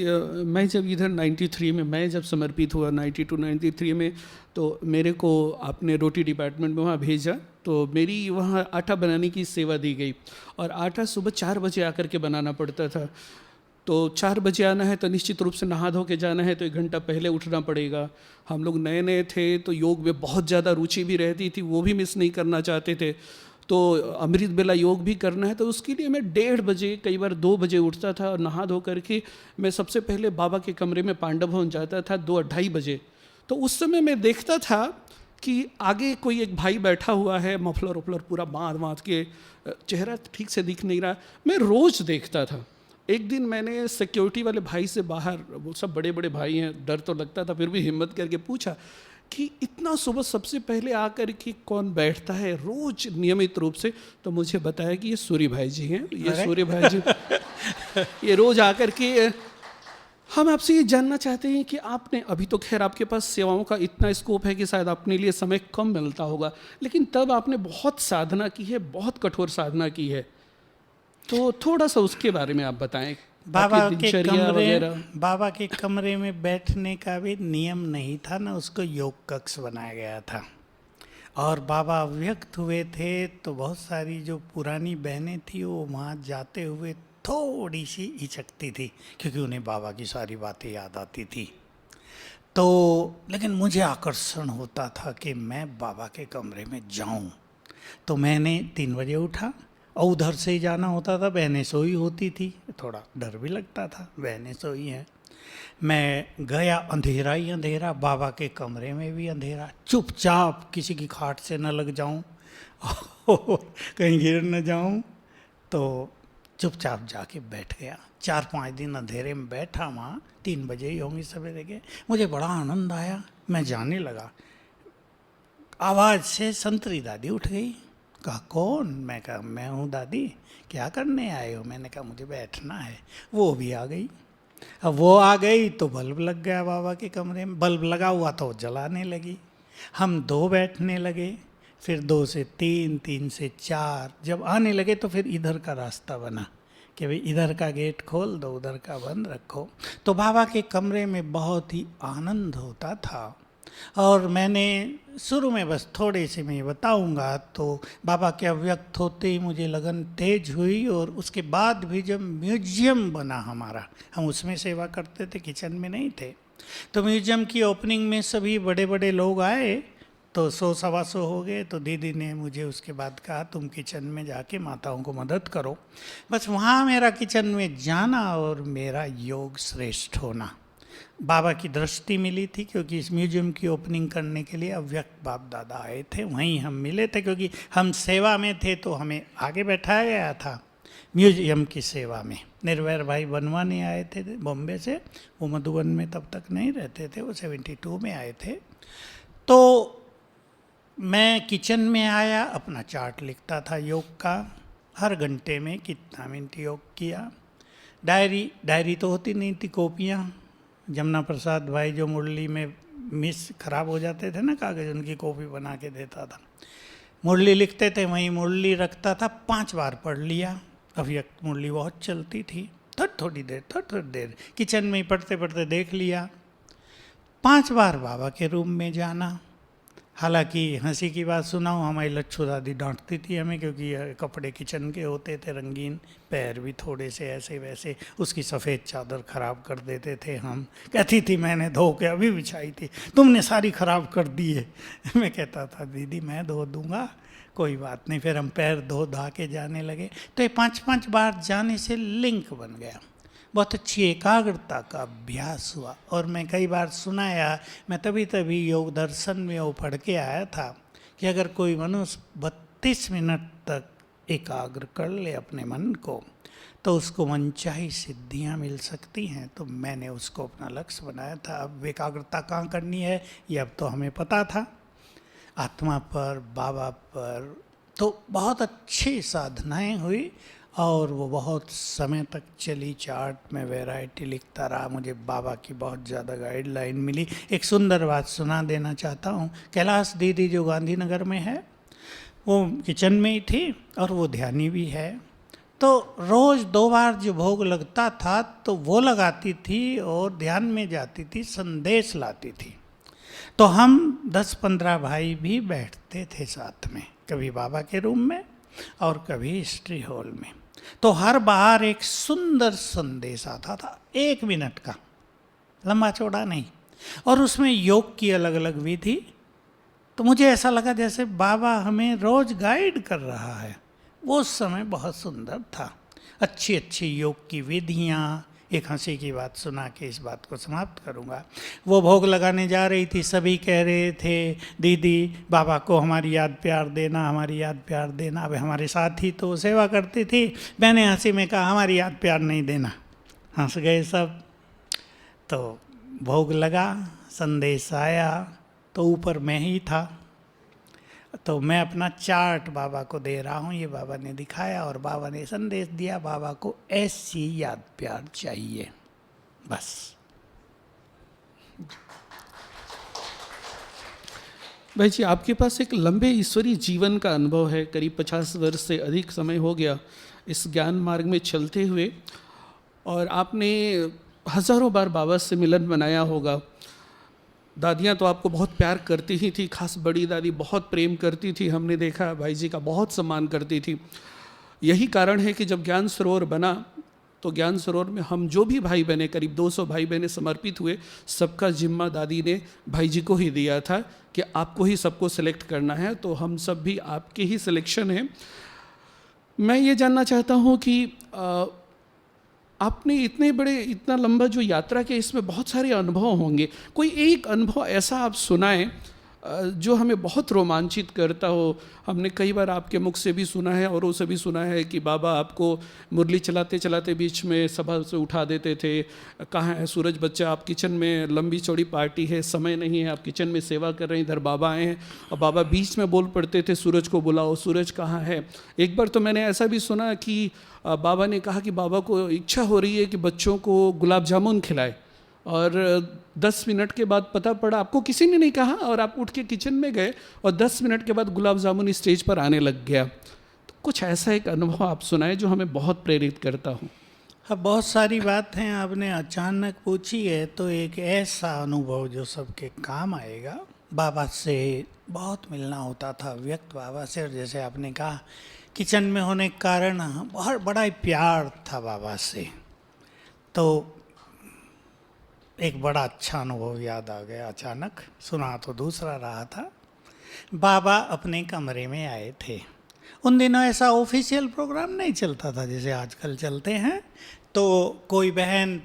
मैं जब इधर 93 में, मैं जब समर्पित हुआ 92-93 में, तो मेरे को आपने रोटी डिपार्टमेंट में वहाँ भेजा, तो मेरी वहाँ आटा बनाने की सेवा दी गई, और आटा सुबह 4 बजे आकर के बनाना पड़ता था। तो 4 बजे आना है तो निश्चित रूप से नहा धो के जाना है, तो 1 घंटा पहले उठना पड़ेगा। हम लोग नए नए थे, तो योग में बहुत ज़्यादा रुचि भी रहती थी, वो भी मिस नहीं करना चाहते थे। तो अमृत बेला योग भी करना है, तो उसके लिए मैं 1:30 बजे, कई बार 2 बजे उठता था, और नहा धो करके मैं सबसे पहले बाबा के कमरे में पांडव भवन जाता था 2-2:30 बजे। तो उस समय मैं देखता था कि आगे कोई एक भाई बैठा हुआ है, मफलर उफलर पूरा बांध के, चेहरा ठीक से दिख नहीं रहा, मैं रोज़ देखता था। एक दिन मैंने सिक्योरिटी वाले भाई से बाहर, वो सब बड़े बड़े भाई हैं, डर तो लगता था, फिर भी हिम्मत करके पूछा कि इतना सुबह सबसे पहले आकर के कौन बैठता है रोज नियमित रूप से? तो मुझे बताया कि ये सूर्य भाई जी हैं, ये सूर्य भाई जी ये रोज आकर के। हम आपसे ये जानना चाहते हैं कि आपने, अभी तो खैर आपके पास सेवाओं का इतना स्कोप है कि शायद अपने लिए समय कम मिलता होगा, लेकिन तब आपने बहुत साधना की है, बहुत कठोर साधना की है, तो थोड़ा सा उसके बारे में आप बताएं। बाबा के कमरे में बैठने का भी नियम नहीं था ना, उसको योग कक्ष बनाया गया था। और बाबा अव्यक्त हुए थे तो बहुत सारी जो पुरानी बहनें थी वो वहाँ जाते हुए थोड़ी सी हिचकती थी, क्योंकि उन्हें बाबा की सारी बातें याद आती थी। तो लेकिन मुझे आकर्षण होता था कि मैं बाबा के कमरे में जाऊं। तो मैंने 3 बजे उठा, और उधर से ही जाना होता था, बहनें सोई होती थी, थोड़ा डर भी लगता था, बहनें सोई हैं। मैं गया, अंधेरा ही अंधेरा, बाबा के कमरे में भी अंधेरा, चुपचाप, किसी की खाट से न लग जाऊं कहीं गिर न जाऊं, तो चुपचाप जाके बैठ गया। 4-5 दिन अंधेरे में बैठा वहाँ, 3 बजे ही होंगी सवेरे के। मुझे बड़ा आनंद आया, मैं जाने लगा, आवाज़ से संतरी दादी उठ गई। कहा कौन? मैं कहा मैं हूँ दादी, क्या करने आए हो? मैंने कहा मुझे बैठना है। वो भी आ गई, अब वो आ गई तो बल्ब लग गया बाबा के कमरे में, बल्ब लगा हुआ तो वो जलाने लगी। हम 2 बैठने लगे, फिर 2 से 3, 3 से 4, जब आने लगे तो फिर इधर का रास्ता बना कि भाई इधर का गेट खोल दो, उधर का बंद रखो। तो बाबा के कमरे में बहुत ही आनंद होता था। और मैंने शुरू में बस थोड़े से मैं बताऊंगा, तो बाबा के अव्यक्त होते ही मुझे लगन तेज हुई। और उसके बाद भी जब म्यूजियम बना हमारा, हम उसमें सेवा करते थे, किचन में नहीं थे, तो म्यूजियम की ओपनिंग में सभी बड़े बड़े लोग आए, तो 100-125 हो गए। तो दीदी ने मुझे उसके बाद कहा तुम किचन में जाके माताओं को मदद करो। बस वहाँ मेरा किचन में जाना और मेरा योग श्रेष्ठ होना, बाबा की दृष्टि मिली थी, क्योंकि इस म्यूजियम की ओपनिंग करने के लिए अव्यक्त बाप दादा आए थे, वहीं हम मिले थे। क्योंकि हम सेवा में थे तो हमें आगे बैठाया गया था म्यूजियम की सेवा में। निर्वैर भाई बनवाने आए थे बॉम्बे से, वो मधुबन में तब तक नहीं रहते थे, वो 72 में आए थे। तो मैं किचन में आया, अपना चार्ट लिखता था योग का, हर घंटे में कितना मिनट योग किया। डायरी तो होती नहीं थी, कॉपियाँ। जमुना प्रसाद भाई जो मुरली में मिस खराब हो जाते थे ना कागज़, उनकी कॉपी बना के देता था। मुरली लिखते थे, वहीं मुरली रखता था, 5 बार पढ़ लिया। अव्यक्त मुरली बहुत चलती थी, थोड़ी देर किचन में ही पढ़ते पढ़ते देख लिया। 5 बार बाबा के रूम में जाना। हालांकि हंसी की बात सुनाऊं, हमारी लच्छू दादी डांटती थी हमें, क्योंकि कपड़े किचन के होते थे रंगीन, पैर भी थोड़े से ऐसे वैसे, उसकी सफ़ेद चादर ख़राब कर देते थे हम। कहती थी मैंने धो के अभी बिछाई थी, तुमने सारी ख़राब कर दी है। मैं कहता था दीदी मैं धो दूँगा, कोई बात नहीं। फिर हम पैर धो धा के जाने लगे। तो ये 5-5 बार जाने से लिंक बन गया, बहुत अच्छी एकाग्रता का अभ्यास हुआ। और मैं कई बार सुनाया, मैं तभी योग दर्शन में वो पढ़ के आया था कि अगर कोई मनुष्य 32 मिनट तक एकाग्र कर ले अपने मन को, तो उसको मनचाही सिद्धियां मिल सकती हैं। तो मैंने उसको अपना लक्ष्य बनाया था। अब एकाग्रता कहाँ करनी है ये अब तो हमें पता था, आत्मा पर, बाबा पर। तो बहुत अच्छी साधनाएं हुई और वो बहुत समय तक चली। चार्ट में वैरायटी लिखता रहा, मुझे बाबा की बहुत ज़्यादा गाइडलाइन मिली। एक सुंदर बात सुना देना चाहता हूँ। कैलाश दीदी जो गांधीनगर में है, वो किचन में ही थी और वो ध्यानी भी है। तो रोज़ 2 बार जो भोग लगता था तो वो लगाती थी और ध्यान में जाती थी, संदेश लाती थी। तो हम 10-15 भाई भी बैठते थे साथ में, कभी बाबा के रूम में और कभी हिस्ट्री हॉल में। तो हर बार एक सुंदर संदेश आता था, 1 मिनट का, लंबा चौड़ा नहीं, और उसमें योग की अलग अलग विधि। तो मुझे ऐसा लगा जैसे बाबा हमें रोज गाइड कर रहा है। वो समय बहुत सुंदर था, अच्छी अच्छी योग की विधियाँ। एक हंसी की बात सुना के इस बात को समाप्त करूँगा। वो भोग लगाने जा रही थी, सभी कह रहे थे दीदी बाबा को हमारी याद प्यार देना, हमारी याद प्यार देना। अब हमारे साथ ही तो सेवा करती थी। मैंने हंसी में कहा हमारी याद प्यार नहीं देना। हंस गए सब। तो भोग लगा, संदेश आया, तो ऊपर मैं ही था। तो मैं अपना चार्ट बाबा को दे रहा हूँ, ये बाबा ने दिखाया और बाबा ने संदेश दिया, बाबा को ऐसी याद प्यार चाहिए, बस। भाई जी, आपके पास एक लंबे ईश्वरीय जीवन का अनुभव है, करीब 50 वर्ष से अधिक समय हो गया इस ज्ञान मार्ग में चलते हुए, और आपने हज़ारों बार बाबा से मिलन बनाया होगा। दादियाँ तो आपको बहुत प्यार करती ही थी, खास बड़ी दादी बहुत प्रेम करती थी, हमने देखा भाई जी का बहुत सम्मान करती थी। यही कारण है कि जब ज्ञान सरोवर बना तो ज्ञान सरोवर में हम जो भी भाई बहने, करीब 200 भाई बहने समर्पित हुए, सबका जिम्मा दादी ने भाई जी को ही दिया था कि आपको ही सबको सिलेक्ट करना है। तो हम सब भी आपके ही सिलेक्शन हैं। मैं ये जानना चाहता हूँ कि आपने इतना लंबा जो यात्रा के, इसमें बहुत सारे अनुभव होंगे, कोई एक अनुभव ऐसा आप सुनाएं जो हमें बहुत रोमांचित करता हो। हमने कई बार आपके मुख से भी सुना है, औरों से भी सुना है कि बाबा आपको मुरली चलाते चलाते बीच में सभा से उठा देते थे। कहाँ है सूरज बच्चा, आप किचन में लंबी चौड़ी पार्टी है, समय नहीं है, आप किचन में सेवा कर रहे हैं, इधर बाबा आए हैं, और बाबा बीच में बोल पड़ते थे सूरज को बुलाओ, सूरज कहाँ है। एक बार तो मैंने ऐसा भी सुना कि बाबा ने कहा कि बाबा को इच्छा हो रही है कि बच्चों को गुलाब जामुन खिलाए, और 10 मिनट के बाद पता पड़ा आपको किसी ने नहीं कहा, और आप उठ के किचन में गए और 10 मिनट के बाद गुलाब जामुन स्टेज पर आने लग गया। तो कुछ ऐसा एक अनुभव आप सुनाए जो हमें बहुत प्रेरित करता हो। हाँ, बहुत सारी बात हैं आपने अचानक पूछी है, तो एक ऐसा अनुभव जो सबके काम आएगा। बाबा से बहुत मिलना होता था, व्यक्त बाबा से, और जैसे आपने कहा किचन में होने के कारण बहुत बड़ा ही प्यार था बाबा से। तो एक बड़ा अच्छा अनुभव याद आ गया अचानक, सुना तो दूसरा रहा था। बाबा अपने कमरे में आए थे। उन दिनों ऐसा ऑफिशियल प्रोग्राम नहीं चलता था जैसे आजकल चलते हैं। तो कोई बहन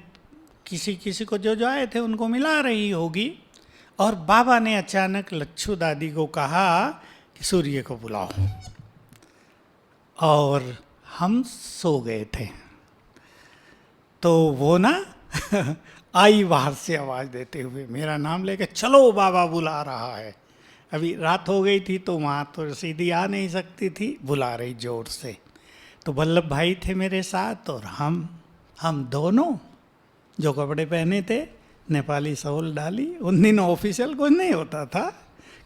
किसी को जो आए थे उनको मिला रही होगी, और बाबा ने अचानक लच्छू दादी को कहा कि सूर्य को बुलाओ, और हम सो गए थे। तो वो ना आई बाहर से आवाज़ देते हुए, मेरा नाम लेके, चलो बाबा बुला रहा है। अभी रात हो गई थी तो वहाँ तो सीधी आ नहीं सकती थी, बुला रही जोर से। तो वल्लभ भाई थे मेरे साथ, और हम दोनों जो कपड़े पहने थे, नेपाली शॉल डाली। उन दिनों ऑफिशियल कुछ नहीं होता था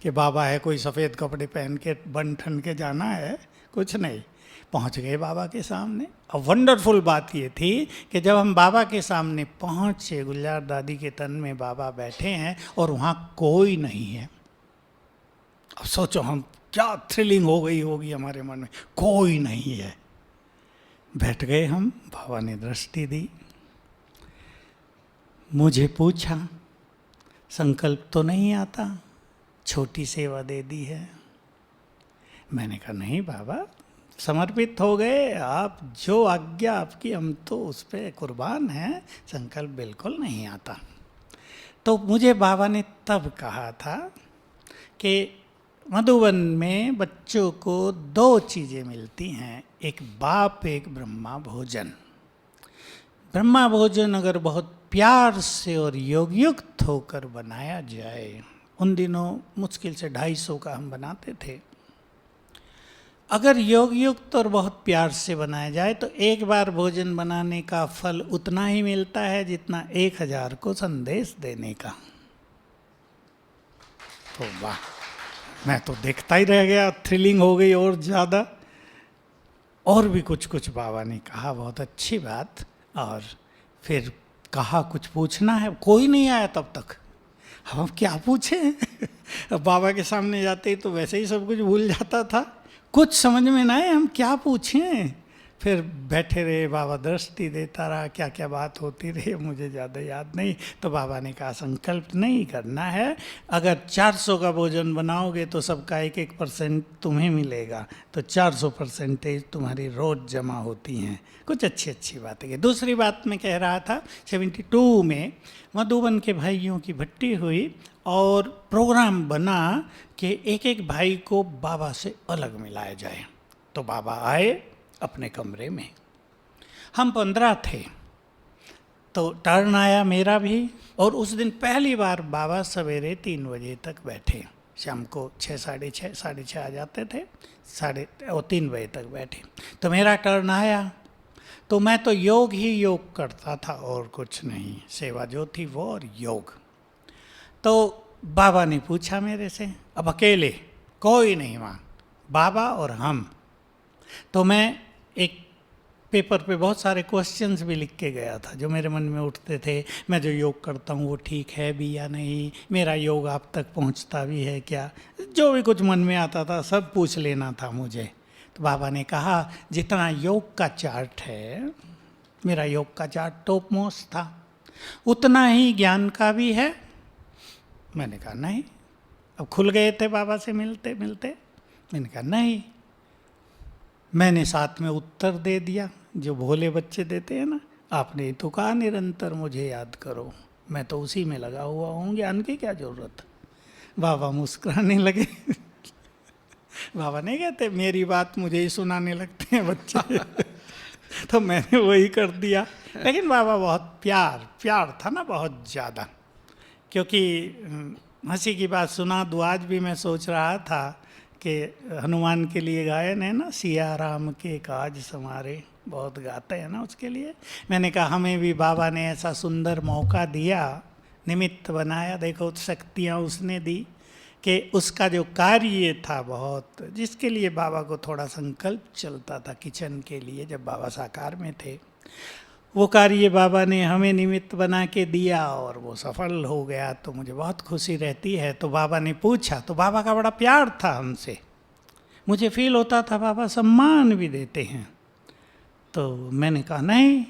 कि बाबा है कोई सफ़ेद कपड़े पहन के बन ठन के जाना है, कुछ नहीं। पहुंच गए बाबा के सामने। अब वंडरफुल बात ये थी कि जब हम बाबा के सामने पहुंचे, गुलजार दादी के तन में बाबा बैठे हैं और वहाँ कोई नहीं है। अब सोचो हम क्या थ्रिलिंग हो गई होगी हमारे मन में, कोई नहीं है। बैठ गए हम, बाबा ने दृष्टि दी, मुझे पूछा संकल्प तो नहीं आता, छोटी सेवा दे दी है। मैंने कहा नहीं बाबा, समर्पित हो गए, आप जो आज्ञा आपकी, हम तो उस पर कुर्बान हैं, संकल्प बिल्कुल नहीं आता। तो मुझे बाबा ने तब कहा था कि मधुबन में बच्चों को 2 चीज़ें मिलती हैं, एक बाप, एक ब्रह्मा भोजन। ब्रह्मा भोजन अगर बहुत प्यार से और योगयुक्त होकर बनाया जाए, उन दिनों मुश्किल से 250 का हम बनाते थे, अगर योगयुक्त और बहुत प्यार से बनाया जाए तो एक बार भोजन बनाने का फल उतना ही मिलता है जितना 1000 को संदेश देने का। तो वाह, मैं तो देखता ही रह गया, थ्रिलिंग हो गई और ज़्यादा। और भी कुछ बाबा ने कहा, बहुत अच्छी बात। और फिर कहा कुछ पूछना है, कोई नहीं आया तब तक, हम क्या पूछें। अब बाबा के सामने जाते ही तो वैसे ही सब कुछ भूल जाता था, कुछ समझ में ना आए हम क्या पूछें। फिर बैठे रहे, बाबा दृष्टि देता रहा, क्या क्या बात होती रही मुझे ज़्यादा याद नहीं। तो बाबा ने कहा संकल्प नहीं करना है, अगर 400 का भोजन बनाओगे तो सबका 1-1% तुम्हें मिलेगा, तो 400% तुम्हारी रोज़ जमा होती हैं। कुछ अच्छी बातें की। दूसरी बात मैं कह रहा था, 72 में मधुबन के भाइयों की भट्टी हुई और प्रोग्राम बना कि एक भाई को बाबा से अलग मिलाया जाए। तो बाबा आए अपने कमरे में, हम 15 थे, तो टर्न आया मेरा भी। और उस दिन पहली बार बाबा सवेरे 3 बजे तक बैठे, शाम को 6, साढ़े छः आ जाते थे, 3 बजे तक बैठे। तो मेरा टर्न आया, तो मैं तो योग ही योग करता था और कुछ नहीं, सेवा जो थी वो और योग। तो बाबा ने पूछा मेरे से, अब अकेले, कोई नहीं वहाँ, बाबा और हम। तो मैं एक पेपर पे बहुत सारे क्वेश्चंस भी लिख के गया था जो मेरे मन में उठते थे। मैं जो योग करता हूँ वो ठीक है भी या नहीं, मेरा योग आप तक पहुँचता भी है क्या, जो भी कुछ मन में आता था सब पूछ लेना था मुझे। तो बाबा ने कहा जितना योग का चार्ट है, मेरा योग का चार्ट टॉप मोस्ट था, उतना ही ज्ञान का भी है। मैंने कहा नहीं। अब खुल गए थे बाबा से मिलते मिलते। मैंने कहा नहीं। मैंने साथ में उत्तर दे दिया जो भोले बच्चे देते हैं ना, आपने तो कहा निरंतर मुझे याद करो, मैं तो उसी में लगा हुआ हूँ, ज्ञान की क्या ज़रूरत। बाबा मुस्कुराने लगे। बाबा नहीं कहते मेरी बात मुझे ही सुनाने लगते हैं बच्चे। तो मैंने वही कर दिया। लेकिन बाबा बहुत प्यार था ना बहुत ज़्यादा, क्योंकि हंसी की बात सुना दूँ। आज भी मैं सोच रहा था कि हनुमान के लिए गायन है ना, सिया राम के काज समारे, बहुत गाते हैं ना उसके लिए। मैंने कहा हमें भी बाबा ने ऐसा सुंदर मौका दिया, निमित्त बनाया, देखो शक्तियाँ उसने दी कि उसका जो कार्य था बहुत, जिसके लिए बाबा को थोड़ा संकल्प चलता था किचन के लिए जब बाबा साकार में थे, वो कार्य बाबा ने हमें निमित्त बना के दिया और वो सफल हो गया। तो मुझे बहुत खुशी रहती है। तो बाबा ने पूछा, तो बाबा का बड़ा प्यार था हमसे, मुझे फील होता था बाबा सम्मान भी देते हैं। तो मैंने कहा नहीं,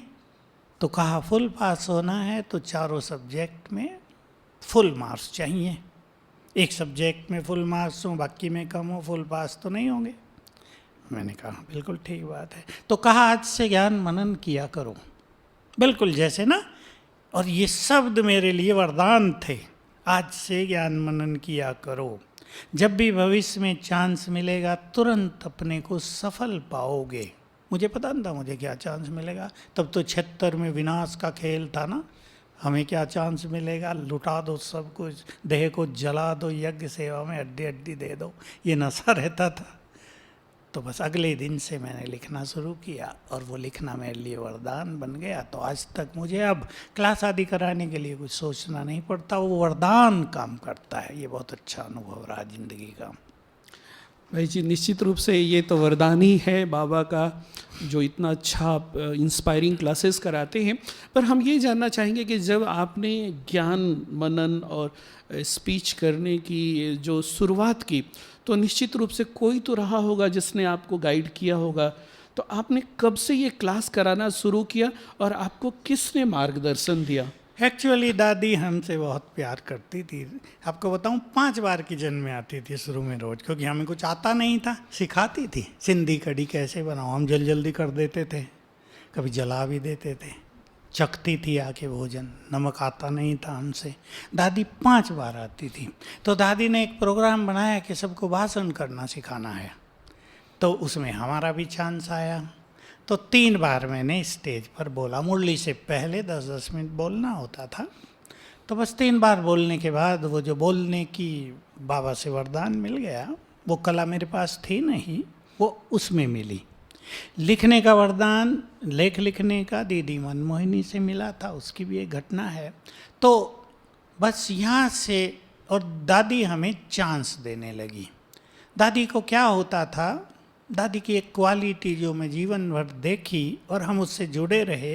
तो कहा फुल पास होना है तो चारों सब्जेक्ट में फुल मार्क्स चाहिए। एक सब्जेक्ट में फुल मार्क्स हो, बाकी में कम हो, फुल पास तो नहीं होंगे। मैंने कहा बिल्कुल ठीक बात है। तो कहा आज से ज्ञान मनन किया करो, बिल्कुल जैसे ना, और ये शब्द मेरे लिए वरदान थे, आज से ज्ञान मनन किया करो। जब भी भविष्य में चांस मिलेगा तुरंत अपने को सफल पाओगे। मुझे पता नहीं था मुझे क्या चांस मिलेगा, तब तो 76 में विनाश का खेल था ना, हमें क्या चांस मिलेगा, लुटा दो सब कुछ, देह को जला दो, यज्ञ सेवा में हड्डी हड्डी दे दो, ये नशा रहता था। तो बस अगले दिन से मैंने लिखना शुरू किया और वो लिखना मेरे लिए वरदान बन गया। तो आज तक मुझे अब क्लास आदि कराने के लिए कुछ सोचना नहीं पड़ता, वो वरदान काम करता है। ये बहुत अच्छा अनुभव रहा जिंदगी का। भाई जी, निश्चित रूप से ये तो वरदान ही है बाबा का, जो इतना अच्छा इंस्पायरिंग क्लासेस कराते हैं। पर हम ये जानना चाहेंगे कि जब आपने ज्ञान मनन और स्पीच करने की जो शुरुआत की, तो निश्चित रूप से कोई तो रहा होगा जिसने आपको गाइड किया होगा। तो आपने कब से ये क्लास कराना शुरू किया और आपको किसने मार्गदर्शन दिया? एक्चुअली दादी हमसे बहुत प्यार करती थी। आपको बताऊं 5 बार किचन में आती थी शुरू में रोज़, क्योंकि हमें कुछ आता नहीं था, सिखाती थी। सिंधी कढ़ी कैसे बनाओ, हम जल्दी कर देते थे, कभी जला भी देते थे। चखती थी आके भोजन, नमक आता नहीं था हमसे। दादी 5 बार आती थी। तो दादी ने एक प्रोग्राम बनाया कि सबको भाषण करना सिखाना है, तो उसमें हमारा भी चांस आया। तो 3 बार मैंने स्टेज पर बोला। मुरली से पहले 10-10 मिनट बोलना होता था। तो बस 3 बार बोलने के बाद वो जो बोलने की बाबा से वरदान मिल गया, वो कला मेरे पास थी नहीं, वो उसमें मिली। लिखने का वरदान, लेख लिखने का दीदी मनमोहिनी से मिला था, उसकी भी एक घटना है। तो बस यहाँ से, और दादी हमें चांस देने लगी। दादी को क्या होता था, दादी की एक क्वालिटी जो मैं जीवन भर देखी और हम उससे जुड़े रहे,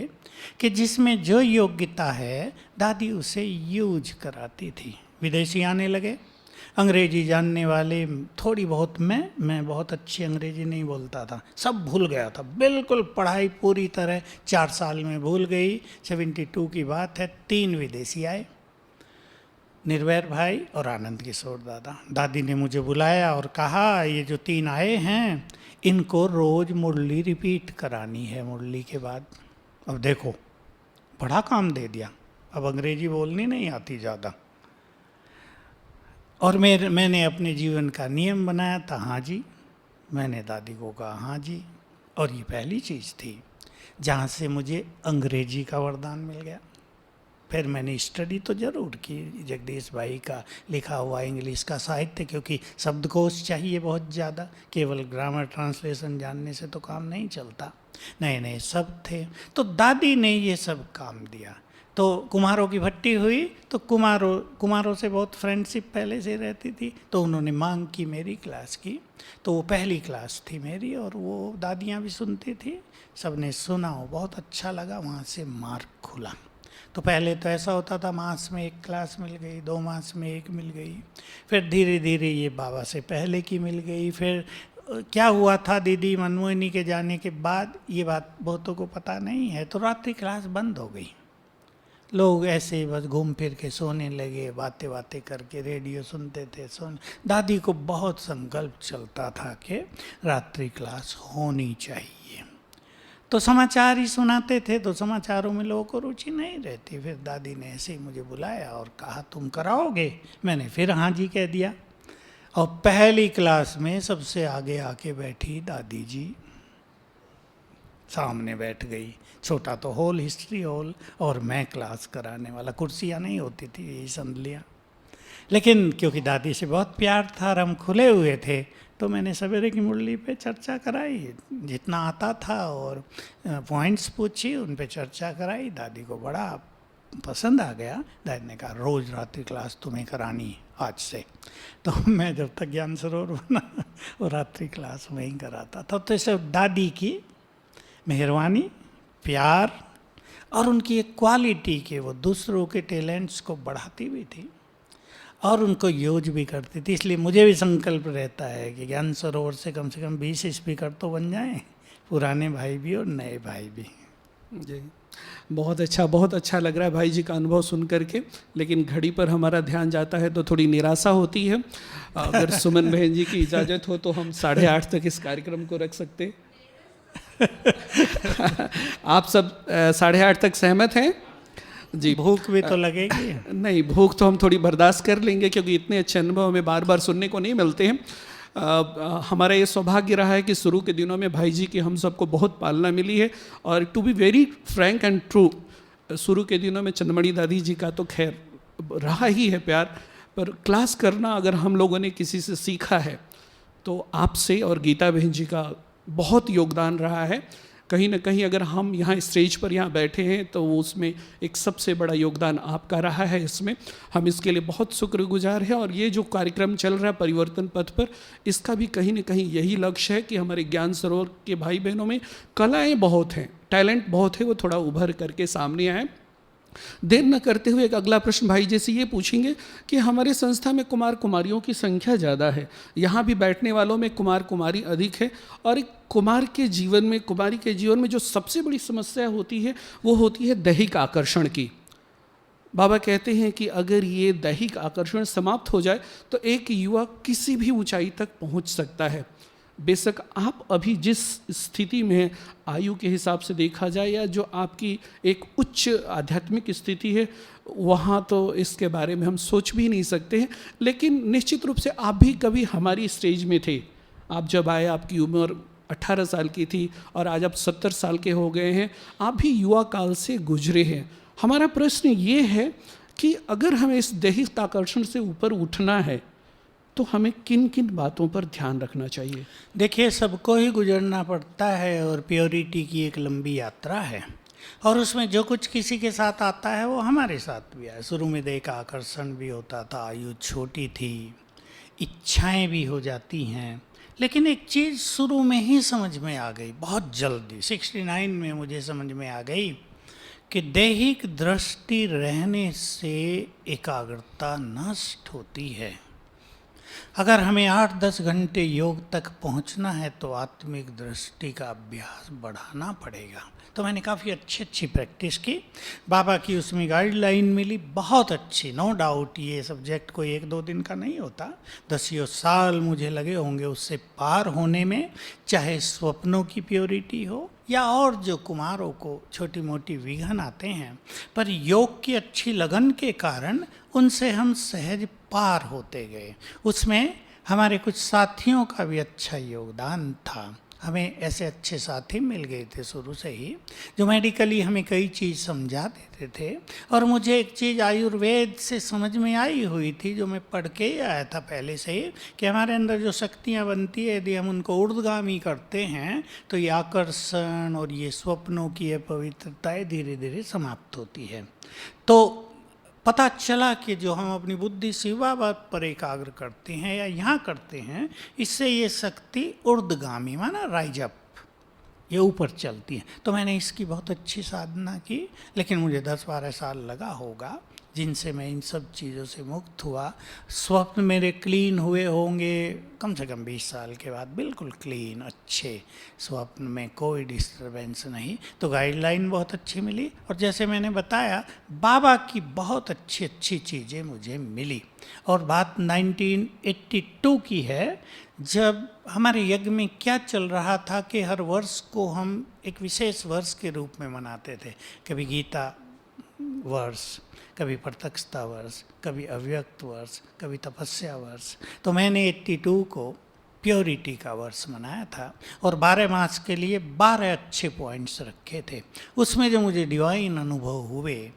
कि जिसमें जो योग्यता है दादी उसे यूज कराती थी। विदेशी आने लगे, अंग्रेजी जानने वाले थोड़ी बहुत, मैं बहुत अच्छी अंग्रेजी नहीं बोलता था, सब भूल गया था बिल्कुल। पढ़ाई पूरी तरह 4 साल में भूल गई। 72 की बात है। 3 विदेशी आए, निर्वैर भाई और आनंद किशोर दादा। दादी ने मुझे बुलाया और कहा ये जो 3 आए हैं इनको रोज मुरली रिपीट करानी है मुरली के बाद। अब देखो बड़ा काम दे दिया, अब अंग्रेजी बोलनी नहीं आती ज़्यादा। और मैंने अपने जीवन का नियम बनाया था, हाँ जी। मैंने दादी को कहा हाँ जी। और ये पहली चीज़ थी जहाँ से मुझे अंग्रेजी का वरदान मिल गया। फिर मैंने स्टडी तो ज़रूर की, जगदीश भाई का लिखा हुआ इंग्लिश का साहित्य, क्योंकि शब्दकोश चाहिए बहुत ज़्यादा, केवल ग्रामर ट्रांसलेशन जानने से तो काम नहीं चलता। नए नए शब्द थे, तो दादी ने ये सब काम दिया। तो कुम्हारों की भट्टी हुई, तो कुम्हारों से बहुत फ्रेंडशिप पहले से रहती थी, तो उन्होंने मांग की मेरी क्लास की। तो वो पहली क्लास थी मेरी, और वो दादियाँ भी सुनती थी, सबने सुना, वो बहुत अच्छा लगा। वहाँ से मार्ग खुला। तो पहले तो ऐसा होता था, मास में 1 क्लास मिल गई, 2 मास में 1 मिल गई, फिर धीरे धीरे ये बाबा से पहले की मिल गई। फिर क्या हुआ था, दीदी मनमोहिनी के जाने के बाद, ये बात बहुतों को पता नहीं है, तो रात्रि क्लास बंद हो गई। लोग ऐसे बस घूम फिर के सोने लगे, बातें बातें करके रेडियो सुनते थे। दादी को बहुत संकल्प चलता था कि रात्रि क्लास होनी चाहिए। तो समाचार ही सुनाते थे, तो समाचारों में लोगों को रुचि नहीं रहती। फिर दादी ने ऐसे ही मुझे बुलाया और कहा तुम कराओगे? मैंने फिर हाँ जी कह दिया। और पहली क्लास में सबसे आगे आके बैठी दादी जी, सामने बैठ गई। छोटा तो हॉल, हिस्ट्री हॉल, और मैं क्लास कराने वाला। कुर्सियाँ नहीं होती थी, यही समझ लिया। लेकिन क्योंकि दादी से बहुत प्यार था और हम खुले हुए थे, तो मैंने सवेरे की मुरली पे चर्चा कराई, जितना आता था, और पॉइंट्स पूछी, उन पे चर्चा कराई। दादी को बड़ा पसंद आ गया। दादी ने कहा रोज़ रात्रि क्लास तुम्हें करानी है आज से। तो मैं जब तक ज्ञान सरोवर बना वो रात्रि क्लास में ही कराता था। तो इसे दादी की मेहरबानी, प्यार और उनकी एक क्वालिटी के वो दूसरों के टैलेंट्स को बढ़ाती भी थी और उनको यूज भी करती थी। इसलिए मुझे भी संकल्प रहता है कि ज्ञान सरोवर से कम 20 स्पीकर तो बन जाएं, पुराने भाई भी और नए भाई भी। जी, बहुत अच्छा लग रहा है भाई जी का अनुभव सुन करके। लेकिन घड़ी पर हमारा ध्यान जाता है तो थोड़ी निराशा होती है। अगर सुमन बहन जी की इजाज़त हो तो हम 8:30 तक इस कार्यक्रम को रख सकते। आप सब 8:30 तक सहमत हैं? जी, भूख भी तो लगेगी। नहीं, भूख तो हम थोड़ी बर्दाश्त कर लेंगे, क्योंकि इतने अच्छे अनुभव हमें बार बार सुनने को नहीं मिलते हैं। हमारा ये सौभाग्य रहा है कि शुरू के दिनों में भाई जी की हम सबको बहुत पालना मिली है। और to be very frank and true, शुरू के दिनों में चंद्रमणि दादी जी का तो खैर रहा ही है प्यार, पर क्लास करना अगर हम लोगों ने किसी से सीखा है तो आपसे और गीता बहन जी का बहुत योगदान रहा है। कहीं ना कहीं अगर हम यहाँ स्टेज पर यहाँ बैठे हैं तो उसमें एक सबसे बड़ा योगदान आपका रहा है। इसमें हम इसके लिए बहुत शुक्रगुजार हैं। और ये जो कार्यक्रम चल रहा है परिवर्तन पथ पर, इसका भी कहीं ना कहीं यही लक्ष्य है कि हमारे ज्ञान सरोवर के भाई बहनों में कलाएँ बहुत हैं, टैलेंट बहुत है, वो थोड़ा उभर करके सामने आए। देर न करते हुए एक अगला प्रश्न भाई जैसे ये पूछेंगे कि हमारे संस्था में कुमार कुमारियों की संख्या ज़्यादा है, यहाँ भी बैठने वालों में कुमार कुमारी अधिक है, और एक कुमार के जीवन में, कुमारी के जीवन में जो सबसे बड़ी समस्या होती है वो होती है दैहिक आकर्षण की। बाबा कहते हैं कि अगर ये दैहिक आकर्षण समाप्त हो जाए तो एक युवा किसी भी ऊंचाई तक पहुंच सकता है। बेशक आप अभी जिस स्थिति में हैं, आयु के हिसाब से देखा जाए या जो आपकी एक उच्च आध्यात्मिक स्थिति है, वहाँ तो इसके बारे में हम सोच भी नहीं सकते हैं। लेकिन निश्चित रूप से आप भी कभी हमारी स्टेज में थे। आप जब आए आपकी उम्र 18 साल की थी और आज आप 70 साल के हो गए हैं। आप भी युवा काल से गुजरे हैं। हमारा प्रश्न ये है कि अगर हमें इस दैहिक आकर्षण से ऊपर उठना है तो हमें किन किन बातों पर ध्यान रखना चाहिए? देखिए, सबको ही गुजरना पड़ता है और प्योरिटी की एक लंबी यात्रा है, और उसमें जो कुछ किसी के साथ आता है वो हमारे साथ भी आया। शुरू में देख आकर्षण भी होता था, आयु छोटी थी, इच्छाएं भी हो जाती हैं। लेकिन एक चीज़ शुरू में ही समझ में आ गई, बहुत जल्दी 69 में मुझे समझ में आ गई कि दैहिक दृष्टि रहने से एकाग्रता नष्ट होती है। अगर हमें 8-10 घंटे योग तक पहुंचना है तो आत्मिक दृष्टि का अभ्यास बढ़ाना पड़ेगा। तो मैंने काफ़ी अच्छी प्रैक्टिस की। बाबा की उसमें गाइडलाइन मिली, बहुत अच्छी, नो डाउट। ये सब्जेक्ट कोई 1-2 दिन का नहीं होता, 10 साल मुझे लगे होंगे उससे पार होने में। चाहे स्वप्नों की प्योरिटी हो या और जो कुमारों को छोटी मोटी विघन आते हैं, पर योग की अच्छी लगन के कारण उनसे हम सहज पार होते गए। उसमें हमारे कुछ साथियों का भी अच्छा योगदान था। हमें ऐसे अच्छे साथी मिल गए थे शुरू से ही, जो मेडिकली हमें कई चीज़ समझा देते थे। और मुझे एक चीज़ आयुर्वेद से समझ में आई हुई थी, जो मैं पढ़ के ही आया था पहले से ही, कि हमारे अंदर जो शक्तियाँ बनती है, यदि हम उनको ऊर्ध्वगामी करते हैं तो ये आकर्षण और ये स्वप्नों की पवित्रताएँ धीरे धीरे समाप्त होती है। तो पता चला कि जो हम अपनी बुद्धि शिवा बात पर एकाग्र करते हैं या यहाँ करते हैं, इससे ये शक्ति ऊर्ध्वगामी माना राइज अप, ये ऊपर चलती है। तो मैंने इसकी बहुत अच्छी साधना की, लेकिन मुझे 10-12 साल लगा होगा जिनसे मैं इन सब चीज़ों से मुक्त हुआ। स्वप्न मेरे क्लीन हुए होंगे कम से कम 20 साल के बाद, बिल्कुल क्लीन, अच्छे स्वप्न में कोई डिस्टरबेंस नहीं। तो गाइडलाइन बहुत अच्छी मिली, और जैसे मैंने बताया बाबा की बहुत अच्छी अच्छी चीज़ें मुझे मिली। और बात 1982 की है, जब हमारे यज्ञ में क्या चल रहा था कि हर वर्ष को हम एक विशेष वर्ष के रूप में मनाते थे। कभी गीता वर्ष, कभी प्रत्यक्षता वर्ष, कभी अव्यक्त वर्ष, कभी तपस्या वर्ष। तो मैंने 82 को प्योरिटी का वर्ष मनाया था, और 12 मास के लिए 12 अच्छे पॉइंट्स रखे थे। उसमें जो मुझे डिवाइन अनुभव हुए,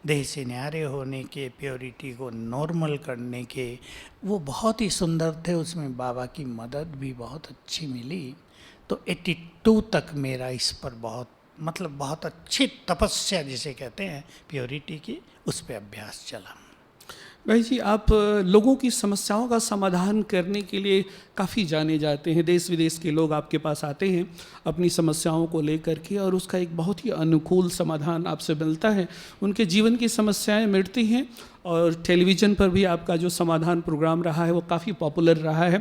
देह से न्यारे होने के, प्योरिटी को नॉर्मल करने के, वो बहुत ही सुंदर थे। उसमें बाबा की मदद भी बहुत अच्छी मिली। तो 82 तक मेरा इस पर बहुत अच्छी तपस्या जिसे कहते हैं प्योरिटी की, उस पर अभ्यास चला। भाई जी, आप लोगों की समस्याओं का समाधान करने के लिए काफ़ी जाने जाते हैं। देश विदेश के लोग आपके पास आते हैं अपनी समस्याओं को लेकर के, और उसका एक बहुत ही अनुकूल समाधान आपसे मिलता है। उनके जीवन की समस्याएं मिटती हैं, और टेलीविज़न पर भी आपका जो समाधान प्रोग्राम रहा है वो काफ़ी पॉपुलर रहा है।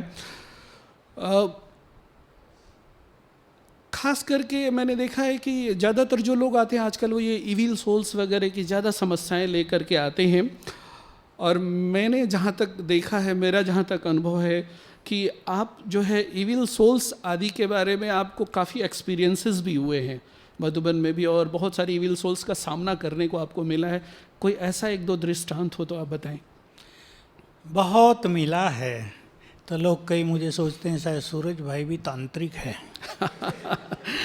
खास करके मैंने देखा है कि ज़्यादातर जो लोग आते हैं आजकल, वो ये इविल सोल्स वगैरह की ज़्यादा समस्याएं लेकर के आते हैं। और मैंने जहाँ तक देखा है, मेरा जहाँ तक अनुभव है कि आप जो है इविल सोल्स आदि के बारे में आपको काफ़ी एक्सपीरियंसेस भी हुए हैं मधुबन में भी, और बहुत सारी इविल सोल्स का सामना करने को आपको मिला है। कोई ऐसा एक दो दृष्टांत हो तो आप बताएं। बहुत मिला है। तो लोग कई मुझे सोचते हैं शायद सूरज भाई भी तांत्रिक है।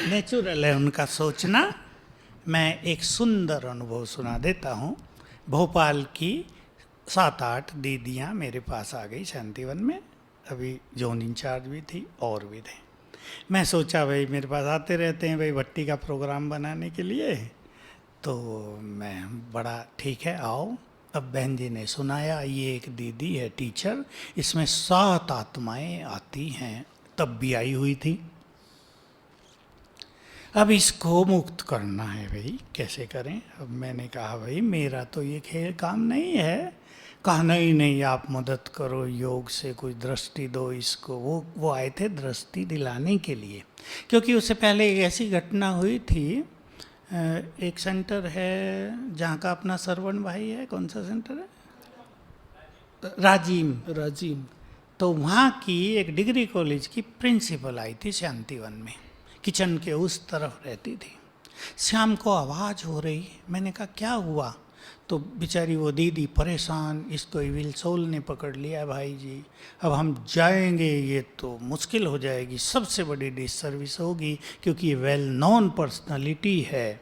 नेचुरल है उनका सोचना। मैं एक सुंदर अनुभव सुना देता हूँ। भोपाल की 7-8 दीदियाँ मेरे पास आ गई शांतिवन में, अभी जोन इंचार्ज भी थी और भी थे। मैं सोचा भाई मेरे पास आते रहते हैं भाई भट्टी का प्रोग्राम बनाने के लिए, तो मैं बड़ा ठीक है आओ। अब बहन जी ने सुनाया, ये एक दीदी है टीचर, इसमें 7 आत्माएं आती हैं, तब भी आई हुई थी। अब इसको मुक्त करना है भाई, कैसे करें। अब मैंने कहा भाई मेरा तो ये खेल काम नहीं है। कहा नहीं आप मदद करो, योग से कोई दृष्टि दो इसको। वो आए थे दृष्टि दिलाने के लिए, क्योंकि उससे पहले एक ऐसी घटना हुई थी। एक सेंटर है जहाँ का अपना सरवण भाई है, कौन सा सेंटर है? राजीव। तो वहाँ की एक डिग्री कॉलेज की प्रिंसिपल आई थी शांतिवन में, किचन के उस तरफ रहती थी। शाम को आवाज़ हो रही, मैंने कहा क्या हुआ? तो बेचारी वो दीदी परेशान, इसको इविल सोल ने पकड़ लिया भाई जी, अब हम जाएंगे ये तो मुश्किल हो जाएगी, सबसे बड़ी डिसर्विस होगी, क्योंकि ये वेल नोन पर्सनालिटी है।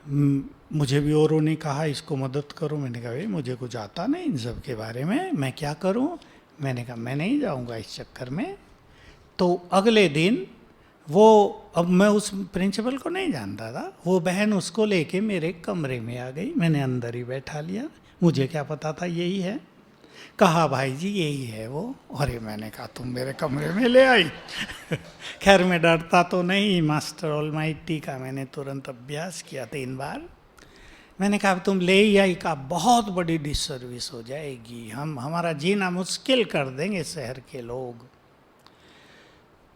मुझे भी औरों ने कहा इसको मदद करो। मैंने कहा भाई मुझे कुछ आता नहीं इन सब के बारे में, मैं क्या करूं? मैंने कहा मैं नहीं जाऊंगा इस चक्कर में। तो अगले दिन वो, अब मैं उस प्रिंसिपल को नहीं जानता था, वो बहन उसको लेके मेरे कमरे में आ गई। मैंने अंदर ही बैठा लिया, मुझे क्या पता था यही है। कहा भाई जी यही है वो। अरे मैंने कहा तुम मेरे कमरे में ले आई। खैर मैं डरता तो नहीं, मास्टर ऑलमाइटी का मैंने तुरंत अभ्यास किया 3 बार। मैंने कहा तुम ले ही आई, कहा बहुत बड़ी डिसर्विस हो जाएगी, हमारा जीना मुश्किल कर देंगे शहर के लोग।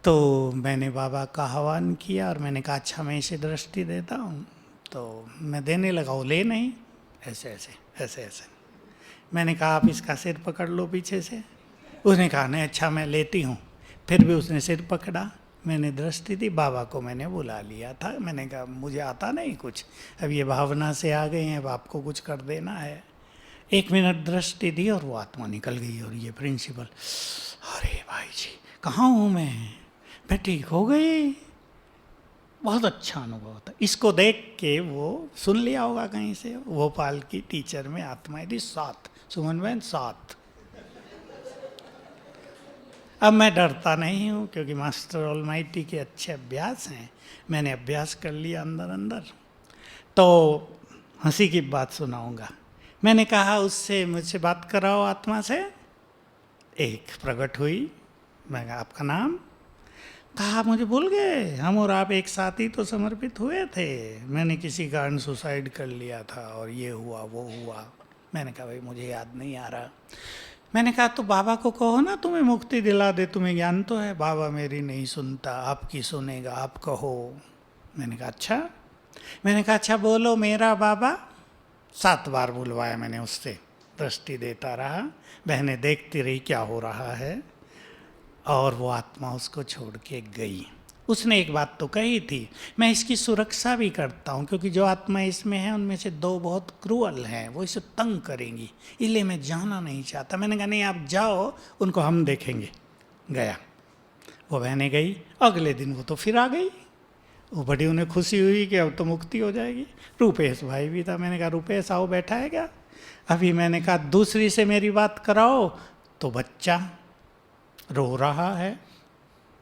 तो मैंने बाबा का आह्वान किया और मैंने कहा अच्छा मैं इसे दृष्टि देता हूँ। तो मैं देने लगा, वो ले नहीं, ऐसे। मैंने कहा आप इसका सिर पकड़ लो पीछे से। उसने कहा नहीं अच्छा मैं लेती हूँ। फिर भी उसने सिर पकड़ा, मैंने दृष्टि दी। बाबा को मैंने बुला लिया था। मैंने कहा मुझे आता नहीं कुछ, अब ये भावना से आ गए हैं, अब आपको कुछ कर देना है। 1 मिनट दृष्टि दी और वो आत्मा निकल गई। और ये प्रिंसिपल, अरे भाई जी कहाँ हूँ मैं ठीक हो गई। बहुत अच्छा अनुभव था। इसको देख के वो सुन लिया होगा कहीं से, भोपाल की टीचर में आत्माएं थी 7, सुमन बहन 7। अब मैं डरता नहीं हूँ क्योंकि मास्टर ऑलमाइटी के अच्छे अभ्यास हैं। मैंने अभ्यास कर लिया अंदर। तो हंसी की बात सुनाऊंगा। मैंने कहा उससे मुझसे बात कराओ आत्मा से। एक प्रकट हुई। मैं कहा आपका नाम? कहा मुझे भूल गए, हम और आप एक साथ ही तो समर्पित हुए थे। मैंने किसी कारण सुसाइड कर लिया था और ये हुआ वो हुआ। मैंने कहा भाई मुझे याद नहीं आ रहा। मैंने कहा तो बाबा को कहो ना तुम्हें मुक्ति दिला दे, तुम्हें ज्ञान तो है। बाबा मेरी नहीं सुनता, आपकी सुनेगा, आप कहो। मैंने कहा अच्छा। मैंने कहा अच्छा बोलो मेरा बाबा। 7 बार बुलवाया मैंने उससे, दृष्टि देता रहा, बहनें देखती रही क्या हो रहा है, और वो आत्मा उसको छोड़ के गई। उसने एक बात तो कही थी, मैं इसकी सुरक्षा भी करता हूँ क्योंकि जो आत्मा इसमें है उनमें से 2 बहुत क्रूअल हैं, वो इसे तंग करेंगी, इसलिए मैं जाना नहीं चाहता। मैंने कहा नहीं आप जाओ, उनको हम देखेंगे। गया, वो बहनें गई, अगले दिन वो तो फिर आ गई। वो बड़ी उन्हें खुशी हुई कि अब तो मुक्ति हो जाएगी। रूपेश भाई भी था, मैंने कहा रूपेश आओ, बैठा है क्या? अभी मैंने कहा दूसरी से मेरी बात कराओ, तो बच्चा रो रहा है,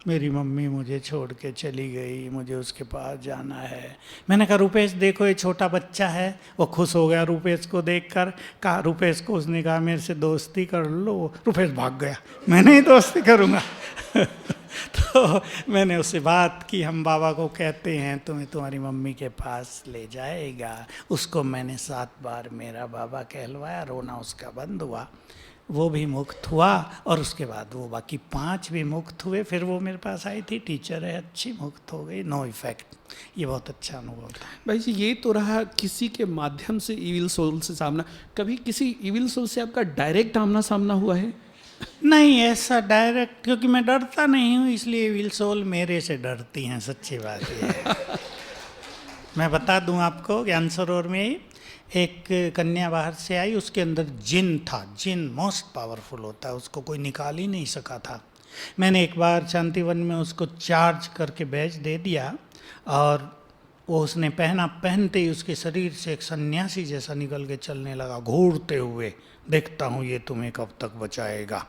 मेरी मम्मी मुझे छोड़ के चली गई, मुझे उसके पास जाना है। मैंने कहा रुपेश देखो ये छोटा बच्चा है। वो खुश हो गया रुपेश को देखकर, कहा रुपेश को, उसने कहा मेरे से दोस्ती कर लो। रुपेश भाग गया, मैं नहीं दोस्ती करूँगा। तो मैंने उससे बात की, हम बाबा को कहते हैं तुम्हें तुम्हारी मम्मी के पास ले जाएगा। उसको मैंने 7 बार मेरा बाबा कहलवाया, रोना उसका बंद हुआ, वो भी मुक्त हुआ, और उसके बाद वो बाकी 5 भी मुक्त हुए। फिर वो मेरे पास आई थी, टीचर है अच्छी, मुक्त हो गई, नो इफेक्ट। ये बहुत अच्छा अनुभव था। भाई जी ये तो रहा किसी के माध्यम से इविल सोल से सामना, कभी किसी इविल सोल से आपका डायरेक्ट आमना सामना हुआ है? नहीं ऐसा डायरेक्ट, क्योंकि मैं डरता नहीं हूँ, इसलिए इविल सोल मेरे से डरती हैं, सच्ची बात ये है। मैं बता दूं आपको, ज्ञान सरोवर में एक कन्या बाहर से आई, उसके अंदर जिन था। जिन मोस्ट पावरफुल होता है, उसको कोई निकाल ही नहीं सका था। मैंने एक बार शांतिवन में उसको चार्ज करके बैच दे दिया, और वो उसने पहना, पहनते ही उसके शरीर से एक सन्यासी जैसा निकल के चलने लगा, घूरते हुए। देखता हूँ ये तुम्हें कब तक बचाएगा।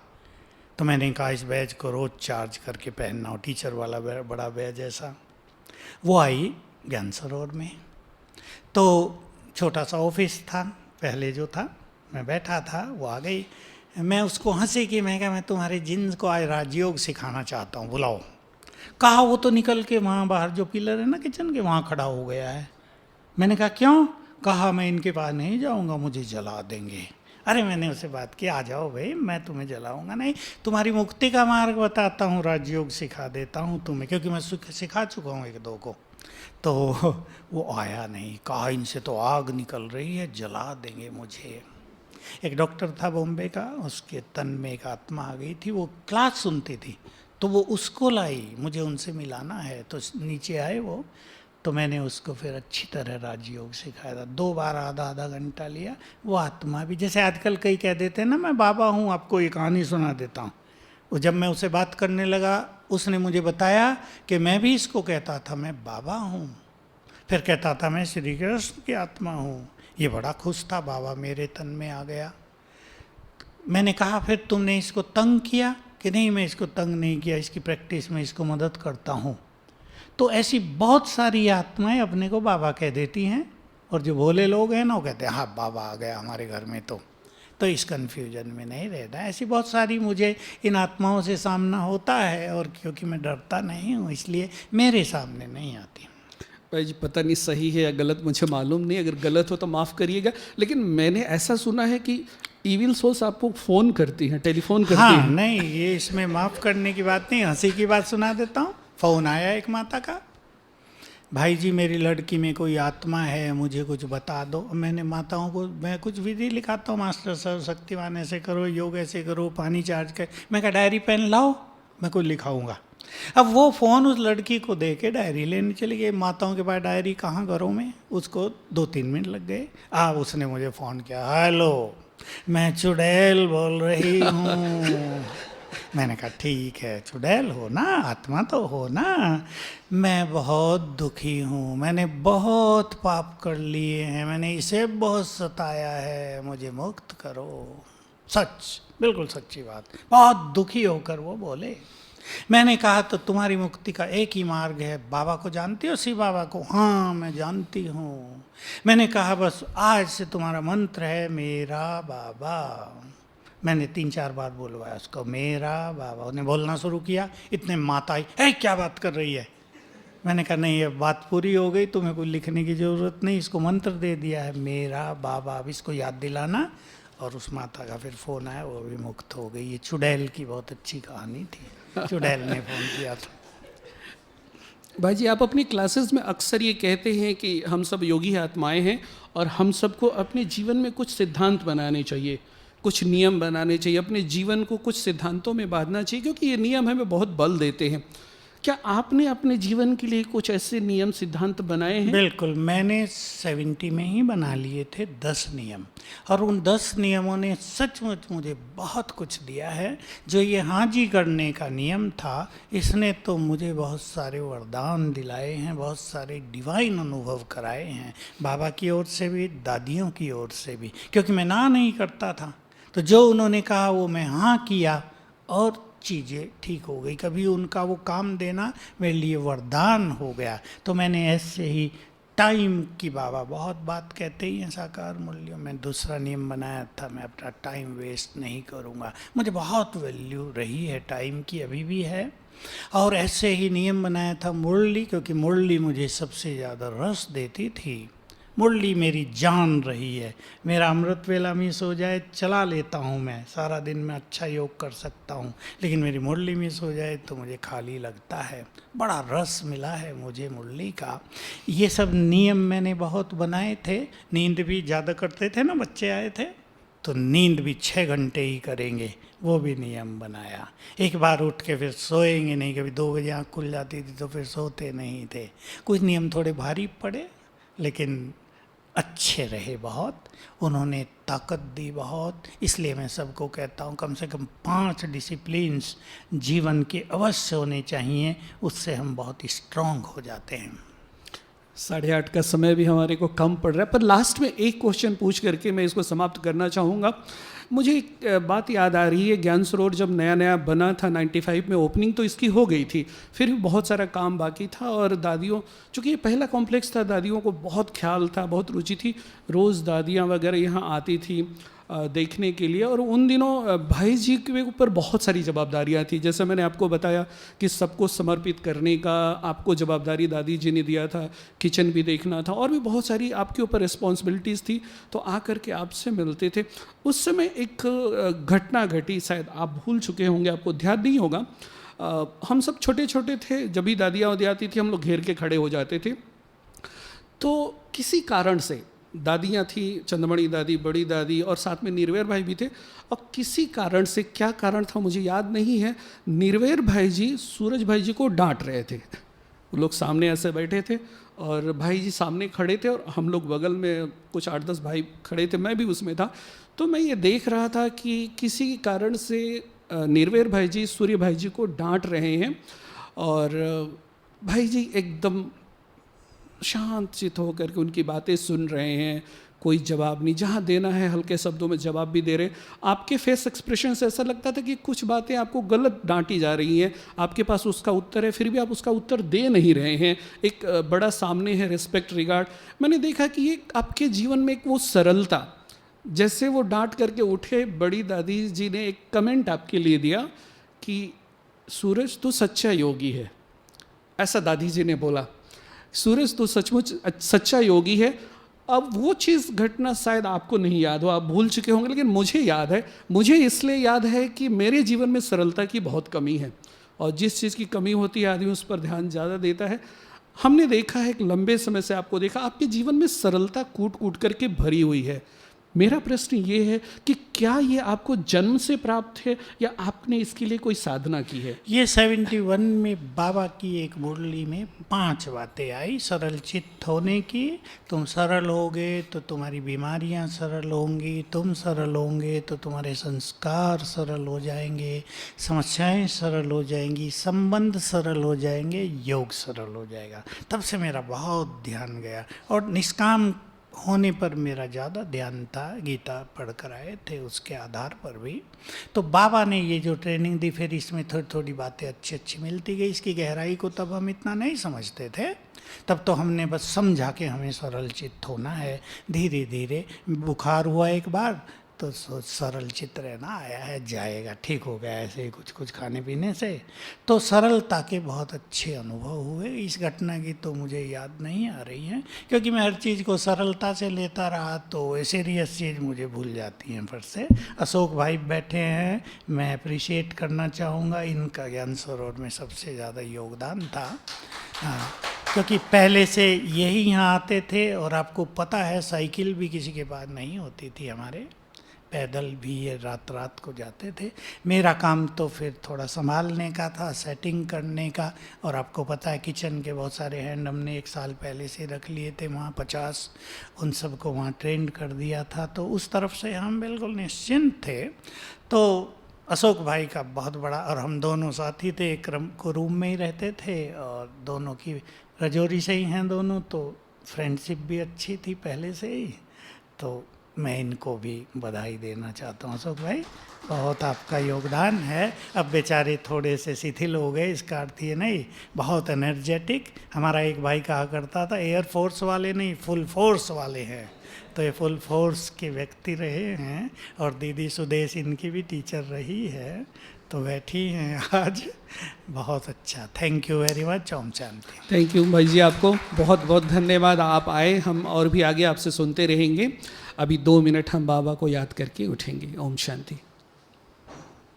तो मैंने कहा इस बैच को रोज़ चार्ज करके पहनना हो, टीचर वाला बड़ा बैच ऐसा। वो आई ज्ञान सरोवर में, तो छोटा सा ऑफिस था पहले जो था, मैं बैठा था, वो आ गई। मैं उसको हंसी की, मैं कहा मैं तुम्हारे जिन को आज राजयोग सिखाना चाहता हूँ, बुलाओ। कहा वो तो निकल के वहाँ बाहर जो पिलर है ना किचन के, वहाँ खड़ा हो गया है। मैंने कहा क्यों? कहा मैं इनके पास नहीं जाऊँगा, मुझे जला देंगे। अरे मैंने उससे बात की, आ जाओ भाई, मैं तुम्हें जलाऊंगा नहीं, तुम्हारी मुक्ति का मार्ग बताता हूँ, राजयोग सिखा देता हूँ तुम्हें, क्योंकि मैं सिखा चुका हूँ 1-2 को। तो वो आया नहीं, कहा इनसे तो आग निकल रही है, जला देंगे मुझे। एक डॉक्टर था बॉम्बे का, उसके तन में एक आत्मा आ गई थी, वो क्लास सुनती थी, तो वो उसको लाई, मुझे उनसे मिलाना है। तो नीचे आए वो, तो मैंने उसको फिर अच्छी तरह राजयोग सिखाया था। 2 बार आधा घंटा लिया। वो आत्मा भी, जैसे आजकल कई कह देते हैं ना मैं बाबा हूँ, आपको एक कहानी सुना देता हूँ। वो जब मैं उससे बात करने लगा, उसने मुझे बताया कि मैं भी इसको कहता था मैं बाबा हूँ, फिर कहता था मैं श्री कृष्ण की आत्मा हूँ। ये बड़ा खुश था, बाबा मेरे तन में आ गया। मैंने कहा फिर तुमने इसको तंग किया? कि नहीं मैं इसको तंग नहीं किया, इसकी प्रैक्टिस में इसको मदद करता हूँ। तो ऐसी बहुत सारी आत्माएं अपने को बाबा कह देती हैं, और जो भोले लोग हैं ना वो कहते हैं हाँ बाबा आ गया हमारे घर में। तो इस कन्फ्यूजन में नहीं रहना। ऐसी बहुत सारी मुझे इन आत्माओं से सामना होता है, और क्योंकि मैं डरता नहीं हूँ इसलिए मेरे सामने नहीं आती। भाई जी पता नहीं सही है या गलत, मुझे मालूम नहीं, अगर गलत हो तो माफ़ करिएगा, लेकिन मैंने ऐसा सुना है कि इविल सोल्स आपको फ़ोन करती हैं, टेलीफोन करती हाँ हैं। नहीं, ये इसमें माफ़ करने की बात नहीं, हंसी की बात सुना देता हूँ। फ़ोन आया एक माता का, भाई जी मेरी लड़की में कोई आत्मा है, मुझे कुछ बता दो। मैंने माताओं को मैं कुछ विधि लिखाता हूँ, मास्टर शक्तिवान ऐसे करो, योग ऐसे करो, पानी चार्ज कर। मैं कहा डायरी पेन लाओ, मैं कुछ लिखाऊंगा। अब वो फ़ोन उस लड़की को दे के डायरी लेने चली गई। माताओं के पास डायरी कहाँ घरों में, उसको 2-3 मिनट लग गए। उसने मुझे फ़ोन किया, हेलो मैं चुड़ैल बोल रही हूँ। मैंने कहा ठीक है, चुड़ैल हो ना, आत्मा तो हो ना, मैं बहुत दुखी हूँ, मैंने बहुत पाप कर लिए हैं, मैंने इसे बहुत सताया है, मुझे मुक्त करो। सच, बिल्कुल सच्ची बात। बहुत दुखी होकर वो बोले। मैंने कहा तो तुम्हारी मुक्ति का एक ही मार्ग है, बाबा को जानती हो? शिव बाबा को? हाँ मैं जानती हूँ। मैंने कहा बस आज से तुम्हारा मंत्र है मेरा बाबा। मैंने 3-4 बार बोलवाया उसको, मेरा बाबा। उन्हें बोलना शुरू किया, इतने माता आई, क्या बात कर रही है? मैंने कहा नहीं, अब बात पूरी हो गई, तुम्हें कोई लिखने की ज़रूरत नहीं, इसको मंत्र दे दिया है मेरा बाबा, अब इसको याद दिलाना। और उस माता का फिर फ़ोन आया, वो भी मुक्त हो गई। ये चुड़ैल की बहुत अच्छी कहानी थी, चुड़ैल ने फ़ोन किया था। भाई जी, आप अपनी क्लासेस में अक्सर ये कहते हैं कि हम सब योगी आत्माएं हैं और हम सबको अपने जीवन में कुछ सिद्धांत बनाने चाहिए, कुछ नियम बनाने चाहिए, अपने जीवन को कुछ सिद्धांतों में बांधना चाहिए, क्योंकि ये नियम हमें बहुत बल देते हैं। क्या आपने अपने जीवन के लिए कुछ ऐसे नियम सिद्धांत बनाए हैं? बिल्कुल, मैंने 70 में ही बना लिए थे 10 नियम, और उन 10 नियमों ने सचमुच मुझे बहुत कुछ दिया है। जो ये हाँ जी करने का नियम था, इसने तो मुझे बहुत सारे वरदान दिलाए हैं, बहुत सारे डिवाइन अनुभव कराए हैं, बाबा की ओर से भी, दादियों की ओर से भी। क्योंकि मैं ना नहीं करता था, तो जो उन्होंने कहा वो मैं हाँ किया और चीज़ें ठीक हो गई। कभी उनका वो काम देना मेरे लिए वरदान हो गया। तो मैंने ऐसे ही टाइम की, बाबा बहुत बात कहते ही हैं साकार मूल्यों में, दूसरा नियम बनाया था, मैं अपना टाइम वेस्ट नहीं करूँगा। मुझे बहुत वैल्यू रही है टाइम की, अभी भी है। और ऐसे ही नियम बनाया था मुरली, क्योंकि मुरली मुझे सबसे ज़्यादा रस देती थी। मुरली मेरी जान रही है। मेरा अमृत वेला मिस हो जाए, चला लेता हूँ मैं, सारा दिन मैं अच्छा योग कर सकता हूँ, लेकिन मेरी मुरली मिस हो जाए तो मुझे खाली लगता है। बड़ा रस मिला है मुझे मुरली का। ये सब नियम मैंने बहुत बनाए थे। नींद भी ज़्यादा करते थे ना, बच्चे आए थे, तो नींद भी 6 घंटे ही करेंगे, वो भी नियम बनाया। एक बार उठ के फिर सोएंगे नहीं, कभी 2 बजे आँख खुल जाती थी तो फिर सोते नहीं थे। कुछ नियम थोड़े भारी पड़े, लेकिन अच्छे रहे बहुत, उन्होंने ताकत दी बहुत। इसलिए मैं सबको कहता हूँ कम से कम 5 डिसिप्लिन्स जीवन के अवश्य होने चाहिए, उससे हम बहुत स्ट्रांग हो जाते हैं। 8:30 का समय भी हमारे को कम पड़ रहा है, पर लास्ट में एक क्वेश्चन पूछ करके मैं इसको समाप्त करना चाहूँगा। मुझे एक बात याद आ रही है, ज्ञान सरोवर जब नया नया बना था 95 में, ओपनिंग तो इसकी हो गई थी, फिर भी बहुत सारा काम बाकी था। और दादियों, चूँकि ये पहला कॉम्प्लेक्स था, दादियों को बहुत ख्याल था, बहुत रुचि थी, रोज़ दादियाँ वगैरह यहाँ आती थी देखने के लिए। और उन दिनों भाई जी के ऊपर बहुत सारी जवाबदारियाँ थी। जैसे मैंने आपको बताया कि सबको समर्पित करने का आपको जवाबदारी दादी जी ने दिया था, किचन भी देखना था, और भी बहुत सारी आपके ऊपर रिस्पॉन्सिबिलिटीज़ थी। तो आ कर के आपसे मिलते थे। उस समय एक घटना घटी, शायद आप भूल चुके होंगे, आपको ध्यान नहीं होगा। हम सब छोटे छोटे थे, जब भी दादियाँ आती थी हम लोग घेर के खड़े हो जाते थे। तो किसी कारण से दादियाँ थी, चंद्रमणि दादी, बड़ी दादी, और साथ में निर्वैर भाई भी थे। और किसी कारण से, क्या कारण था मुझे याद नहीं है, निर्वैर भाई जी सूरज भाई जी को डांट रहे थे। वो लोग सामने ऐसे बैठे थे और भाई जी सामने खड़े थे, और हम लोग बगल में कुछ 8-10 भाई खड़े थे, मैं भी उसमें था। तो मैं ये देख रहा था कि किसी कारण से निर्वैर भाई जी सूर्य भाई जी को डांट रहे हैं, और भाई जी एकदम शांत चित होकर के उनकी बातें सुन रहे हैं, कोई जवाब नहीं, जहाँ देना है हल्के शब्दों में जवाब भी दे रहे। आपके फेस एक्सप्रेशन से ऐसा लगता था कि कुछ बातें आपको गलत डांटी जा रही हैं, आपके पास उसका उत्तर है, फिर भी आप उसका उत्तर दे नहीं रहे हैं। एक बड़ा सामने है, रिस्पेक्ट, रिगार्ड। मैंने देखा कि ये आपके जीवन में एक वो सरलता, जैसे वो डांट करके उठे, बड़ी दादी जी ने एक कमेंट आपके लिए दिया कि सूरज तो सच्चा योगी है, ऐसा दादी जी ने बोला। सूरज तो सचमुच सच्चा योगी है। अब वो चीज़, घटना शायद आपको नहीं याद हो, आप भूल चुके होंगे, लेकिन मुझे याद है। मुझे इसलिए याद है कि मेरे जीवन में सरलता की बहुत कमी है, और जिस चीज़ की कमी होती है आदमी उस पर ध्यान ज़्यादा देता है। हमने देखा है, एक लंबे समय से आपको देखा, आपके जीवन में सरलता कूट कूट करके भरी हुई है। मेरा प्रश्न ये है कि क्या ये आपको जन्म से प्राप्त है या आपने इसके लिए कोई साधना की है? ये 71 में बाबा की एक मुरली में 5 बातें आई सरल चित्त होने की। तुम सरल होगे तो तुम्हारी बीमारियां सरल होंगी, तुम सरल होंगे तो तुम्हारे संस्कार सरल हो जाएंगे, समस्याएं सरल हो जाएंगी, संबंध सरल हो जाएंगे, योग सरल हो जाएगा। तब से मेरा बहुत ध्यान गया, और निष्काम होने पर मेरा ज़्यादा ध्यान था। गीता पढ़कर आए थे, उसके आधार पर भी। तो बाबा ने ये जो ट्रेनिंग दी, फिर इसमें थोड़ी थोड़ी बातें अच्छी अच्छी मिलती गई। इसकी गहराई को तब हम इतना नहीं समझते थे, तब तो हमने बस समझा कि हमें सरल चित्त होना है। धीरे धीरे बुखार हुआ एक बार, तो सरल चित्र है ना, आया है जाएगा, ठीक हो गया, ऐसे ही कुछ कुछ खाने पीने से। तो सरलता के बहुत अच्छे अनुभव हुए। इस घटना की तो मुझे याद नहीं आ रही है, क्योंकि मैं हर चीज़ को सरलता से लेता रहा तो सीरियस चीज़ मुझे भूल जाती हैं फिर से। अशोक भाई बैठे हैं, मैं अप्रिशिएट करना चाहूँगा, इनका ज्ञान सरोवर में सबसे ज़्यादा योगदान था। हाँ, क्योंकि पहले से यही यहाँ आते थे, और आपको पता है साइकिल भी किसी के पास नहीं होती थी हमारे, पैदल भी ये रात रात को जाते थे। मेरा काम तो फिर थोड़ा संभालने का था, सेटिंग करने का, और आपको पता है किचन के बहुत सारे हैंड हमने 1 साल पहले से रख लिए थे वहाँ 50, उन सबको वहाँ ट्रेंड कर दिया था, तो उस तरफ से हम बिल्कुल निश्चिंत थे। तो अशोक भाई का बहुत बड़ा, और हम दोनों साथी थे, एक रूम में ही रहते थे, और दोनों की रजौरी से ही हैं दोनों, तो फ्रेंडशिप भी अच्छी थी पहले से ही। तो मैं इनको भी बधाई देना चाहता हूँ। अशोक भाई, बहुत आपका योगदान है। अब बेचारे थोड़े से शिथिल हो गए, इसका अर्थ ये नहीं, बहुत एनर्जेटिक। हमारा एक भाई कहा करता था, एयरफोर्स वाले नहीं, फुल फोर्स वाले हैं। तो ये फुल फोर्स के व्यक्ति रहे हैं, और दीदी सुदेश इनकी भी टीचर रही है, तो बैठी हैं आज। बहुत अच्छा, थैंक यू वेरी मच। ओम शांति। थैंक यू भाई जी, आपको बहुत बहुत धन्यवाद, आप आए। हम और भी आगे आपसे सुनते रहेंगे। अभी 2 मिनट हम बाबा को याद करके उठेंगे। ओम शांति।